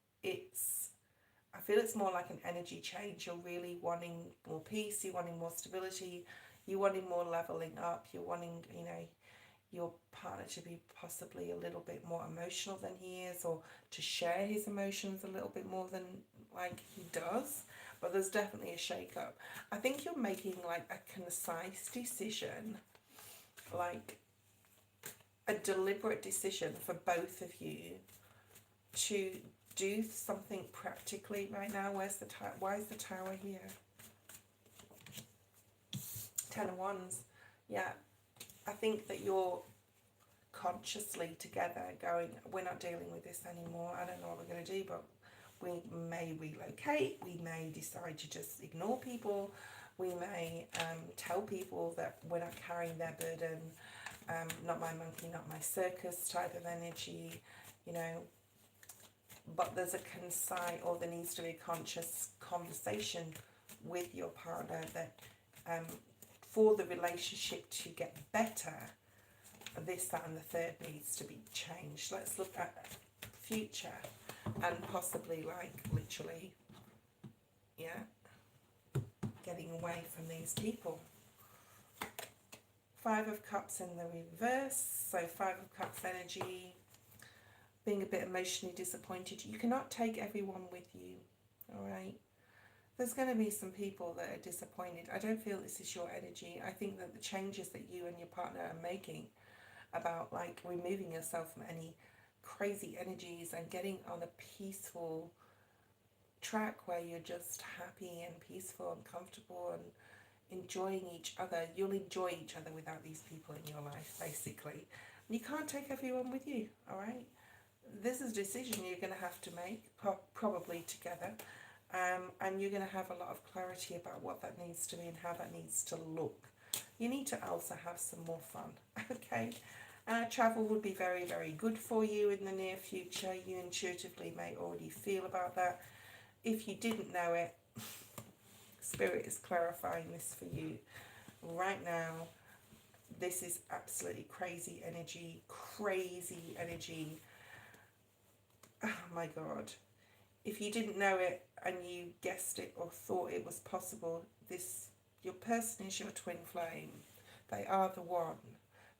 I feel it's more like an energy change. You're really wanting more peace, you're wanting more stability, you're wanting more leveling up, you're wanting, your partner to be possibly a little bit more emotional than he is, or to share his emotions a little bit more than like he does. But there's definitely a shake up. I think you're making like a concise decision, like a deliberate decision for both of you to do something practically right now. Why is the tower here? Ten of Wands. Yeah. I think that you're consciously together going, we're not dealing with this anymore. I don't know what we're going to do, but we may relocate. We may decide to just ignore people. We may tell people that we're not carrying their burden. Not my monkey, not my circus type of energy, But there's a concise, or there needs to be a conscious conversation with your partner that for the relationship to get better, this, that and the third needs to be changed. Let's look at future and possibly like literally, getting away from these people. Five of Cups in the reverse, so Five of Cups energy, being a bit emotionally disappointed. You cannot take everyone with you, all right? There's going to be some people that are disappointed. I don't feel this is your energy. I think that the changes that you and your partner are making about like removing yourself from any crazy energies and getting on a peaceful track where you're just happy and peaceful and comfortable and enjoying each other. You'll enjoy each other without these people in your life, basically. And you can't take everyone with you, all right? This is a decision you're going to have to make, probably together. And you're going to have a lot of clarity about what that needs to be and how that needs to look. You need to also have some more fun, okay? Travel would be very, very good for you in the near future. You intuitively may already feel about that. If you didn't know it, Spirit is clarifying this for you right now. This is absolutely crazy energy, crazy energy. Oh my God. If you didn't know it and you guessed it or thought it was possible, your person is your twin flame. They are the one.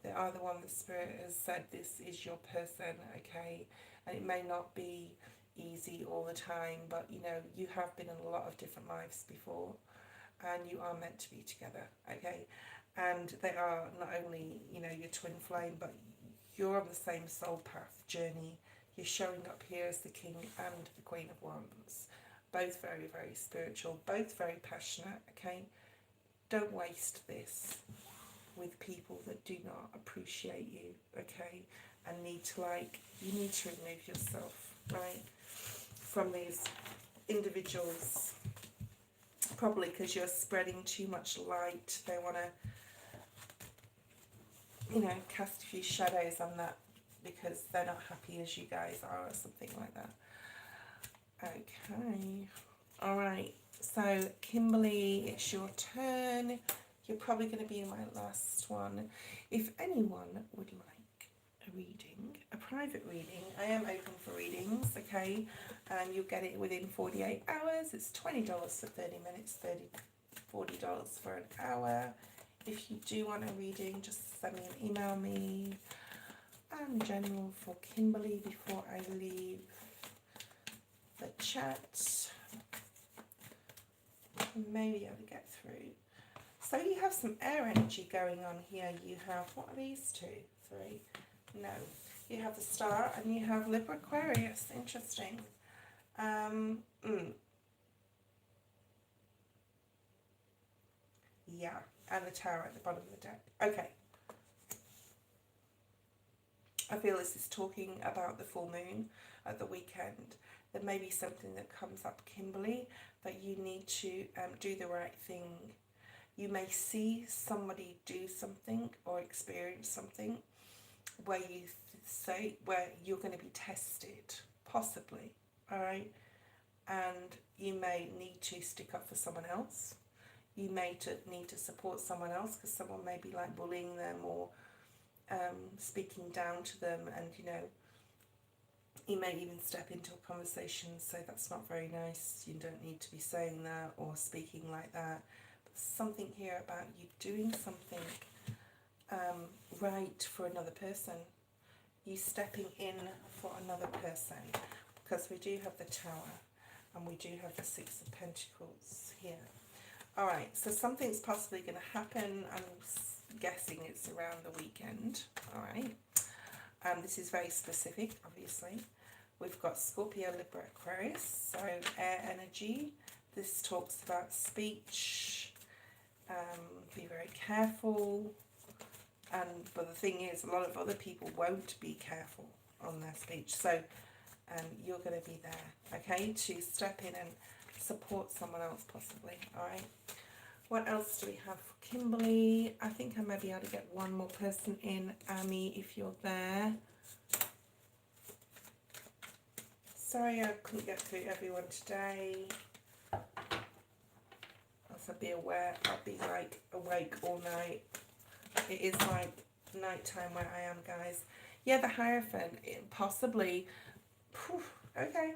They are the one that Spirit has said, this is your person, okay? And it may not be easy all the time, but you have been in a lot of different lives before, and you are meant to be together, okay? And they are not only, your twin flame, but you're on the same soul path journey. You're showing up here as the King and the Queen of Wands. Both very, very spiritual, both very passionate, okay? Don't waste this with people that do not appreciate you, okay? And need to, like, you need to remove yourself, right, from these individuals. Probably because you're spreading too much light. They want to, you know, cast a few shadows on that because they're not happy as you guys are, or something like that. Okay. All right. So, Kimberly, it's your turn. You're probably going to be my last one. If anyone would like a reading, a private reading, I am open for readings, okay? And you'll get it within 48 hours. It's $20 for 30 minutes, $40 for an hour. If you do want a reading, just send me an email me. And general for Kimberly before I leave the chat. Maybe able to get through. So you have some air energy going on here. You have, what are these two? Three? No. You have the Star and you have Libra Aquarius. Interesting. Yeah, and the Tower at the bottom of the deck. Okay. I feel this is talking about the full moon at the weekend. There may be something that comes up, Kimberly, that you need to do the right thing. You may see somebody do something or experience something where you say, where you're going to be tested, possibly, all right? And you may need to stick up for someone else. You may need to support someone else because someone may be like bullying them or speaking down to them, and you know, you may even step into a conversation and say that's not very nice, you don't need to be saying that or speaking like that. But something here about you doing something right for another person, you stepping in for another person, because we do have the Tower and we do have the Six of Pentacles here. All right, so something's possibly going to happen. I'm guessing it's around the weekend. All right. This is very specific, obviously. We've got Scorpio, Libra, Aquarius, so air energy. This talks about speech. Be very careful. But the thing is, a lot of other people won't be careful on their speech. So you're going to be there, okay, to step in and support someone else possibly. All right. What else do we have for Kimberly? I think I may be able to get one more person in. Amy, if you're there. Sorry I couldn't get through everyone today. As I'll be aware, I'll be like awake all night. It is like nighttime where I am, guys. Yeah, the Hierophant, possibly. Okay.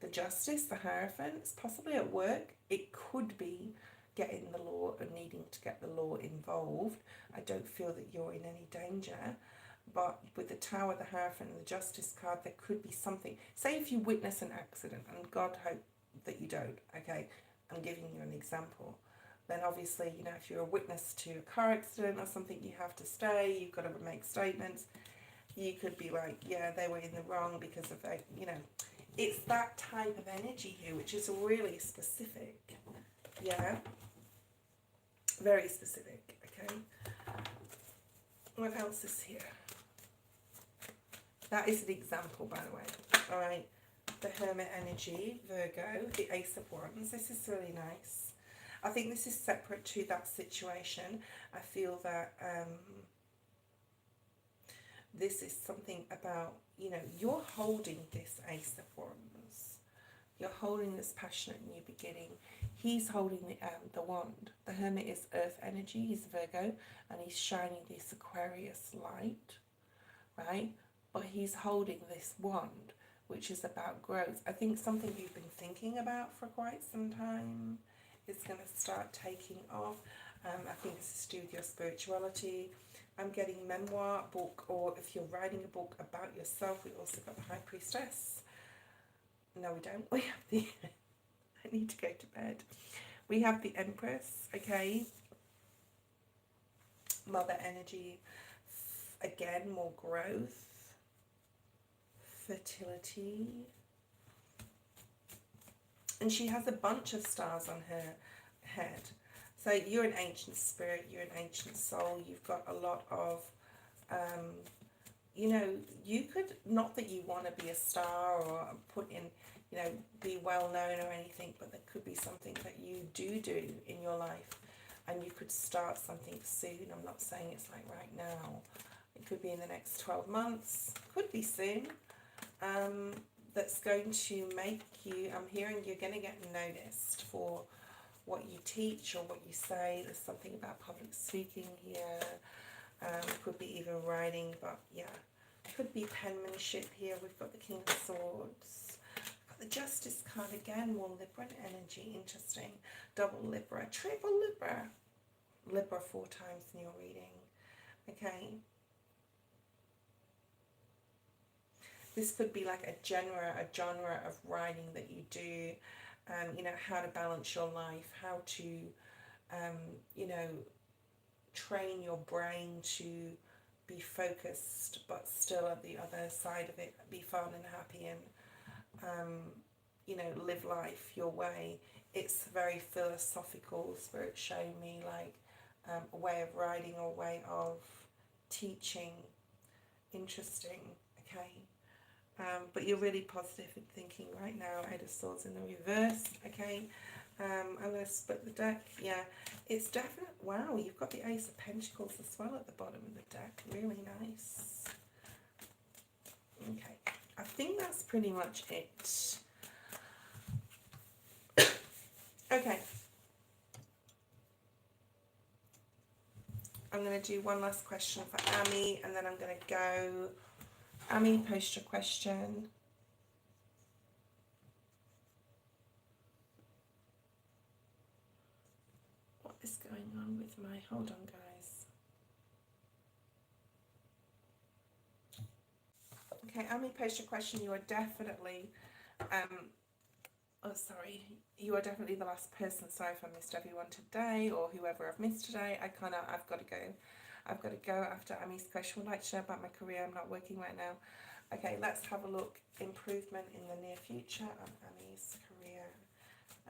The Justice, the Hierophant, it's possibly at work. It could be getting the law and needing to get the law involved. I don't feel that you're in any danger. But with the Tower, the Hierophant and the Justice card, there could be something. Say if you witness an accident, and God hope that you don't, okay? I'm giving you an example. Then obviously, you know, if you're a witness to a car accident or something, you have to stay, you've got to make statements. You could be like, yeah, they were in the wrong because of, you know, it's that type of energy here, which is really specific. Yeah. Very specific, okay? What else is here? That is an example, by the way. All right. The Hermit energy, Virgo, the Ace of Wands. This is really nice. I think this is separate to that situation. I feel that this is something about, you know, you're holding this Ace of Wands. You're holding this passionate new beginning. He's holding the wand. The Hermit is earth energy. He's Virgo, and he's shining this Aquarius light, right? But he's holding this wand, which is about growth. I think something you've been thinking about for quite some time is going to start taking off. I think this is to do with your spirituality. I'm getting memoir, book, or if you're writing a book about yourself. We also got the High Priestess. No, we don't. We have the... I need to go to bed. We have the Empress, okay? Mother energy. again, more growth, fertility. And she has a bunch of stars on her head. So you're an ancient spirit, you're an ancient soul, you've got a lot of, you know, you could, not that you want to be a star or put in, you know, be well known or anything, but there could be something that you do in your life, and you could start something soon. I'm not saying it's like right now. It could be in the next 12 months, could be soon. That's going to make you, I'm hearing you're going to get noticed for what you teach or what you say. There's something about public speaking here. Could be even writing, but yeah. Could be penmanship here. We've got the King of Swords. We've got the Justice card again. More Libra energy. Interesting. Double Libra. Triple Libra. Libra 4 times in your reading. Okay. This could be like a genre of writing that you do, you know, how to balance your life, how to, you know, train your brain to be focused, but still at the other side of it, be fun and happy and, you know, live life your way. It's very philosophical. Spirit showing me like a way of writing or way of teaching. Interesting. Okay. But you're really positive in thinking right now. Eight of Swords in the reverse, okay. I'm going to split the deck. Yeah, it's definite. Wow, you've got the Ace of Pentacles as well at the bottom of the deck. Really nice. Okay, I think that's pretty much it. Okay. I'm going to do one last question for Amy, and then I'm going to go. Amy, post your question. What is going on with my... Hold on, guys. Okay, Amy, post your question. You are definitely... oh, sorry. You are definitely the last person. Sorry if I missed everyone today or whoever I've missed today. I've got to go. I've got to go after Amy's question. Would like to know about my career. I'm not working right now. Okay, let's have a look. Improvement in the near future on Amy's career.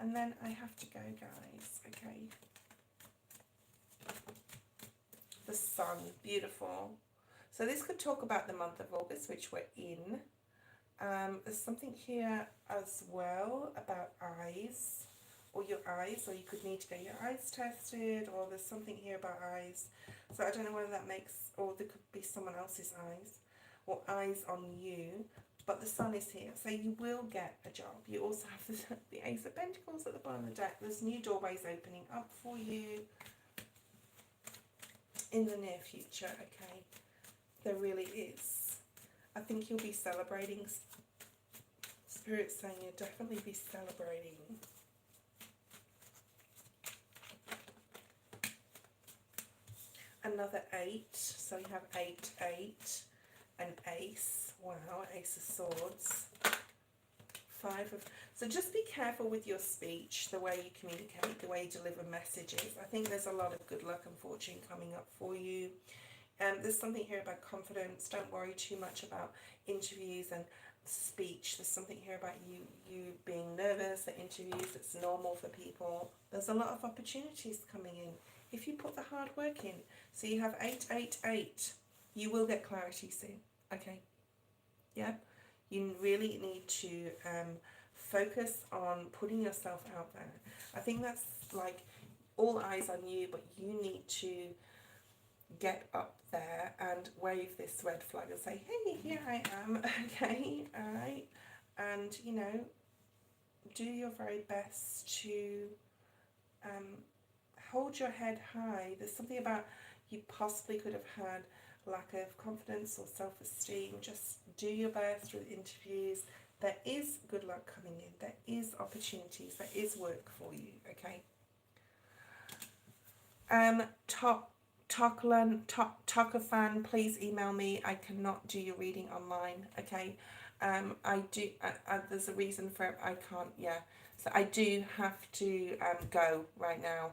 And then I have to go, guys. Okay. The Sun. Beautiful. So this could talk about the month of August, which we're in. There's something here as well about eyes. Or your eyes. Or you could need to get your eyes tested. Or there's something here about eyes. So I don't know whether that makes... Or there could be someone else's eyes. Or eyes on you, but the Sun is here, so you will get a job. You also have the Ace of Pentacles at the bottom of the deck. There's new doorways opening up for you in the near future, okay? There really is. I think you'll be celebrating. Spirit's saying you'll definitely be celebrating. Another 8, so you have 8, 8. An ace, wow, Ace of Swords, 5 of, so just be careful with your speech, the way you communicate, the way you deliver messages. I think there's a lot of good luck and fortune coming up for you. There's something here about confidence. Don't worry too much about interviews and speech. There's something here about you being nervous at interviews. It's normal for people. There's a lot of opportunities coming in if you put the hard work in. So you have 8, 8, 8. You will get clarity soon, okay? Yeah? You really need to focus on putting yourself out there. I think that's like all eyes on you, but you need to get up there and wave this red flag and say, hey, here I am, okay, all right? And, you know, do your very best to hold your head high. There's something about you possibly could have had lack of confidence or self-esteem. Just do your best with interviews. There is good luck coming in. There is opportunities. There is work for you, okay? Tokafan, please email me. I cannot do your reading online, okay? I do, there's a reason for it. I can't, yeah. So I do have to go right now,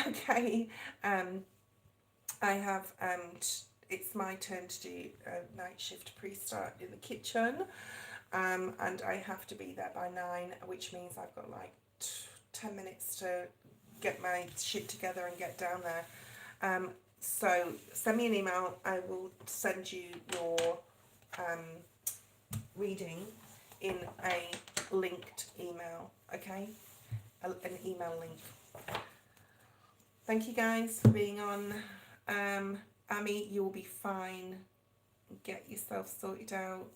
okay? I have it's my turn to do a night shift pre-start in the kitchen, and I have to be there by 9, which means I've got like 10 minutes to get my shit together and get down there. So send me an email. I will send you your reading in a linked email, okay? An email link. Thank you guys for being on. Amy, you'll be fine. Get yourself sorted out.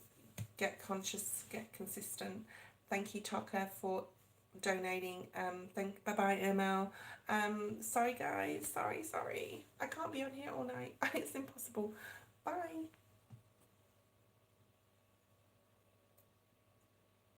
Get conscious. Get consistent. Thank you, Toka, for donating. Bye bye, ML. Sorry guys. Sorry. I can't be on here all night. It's impossible. Bye.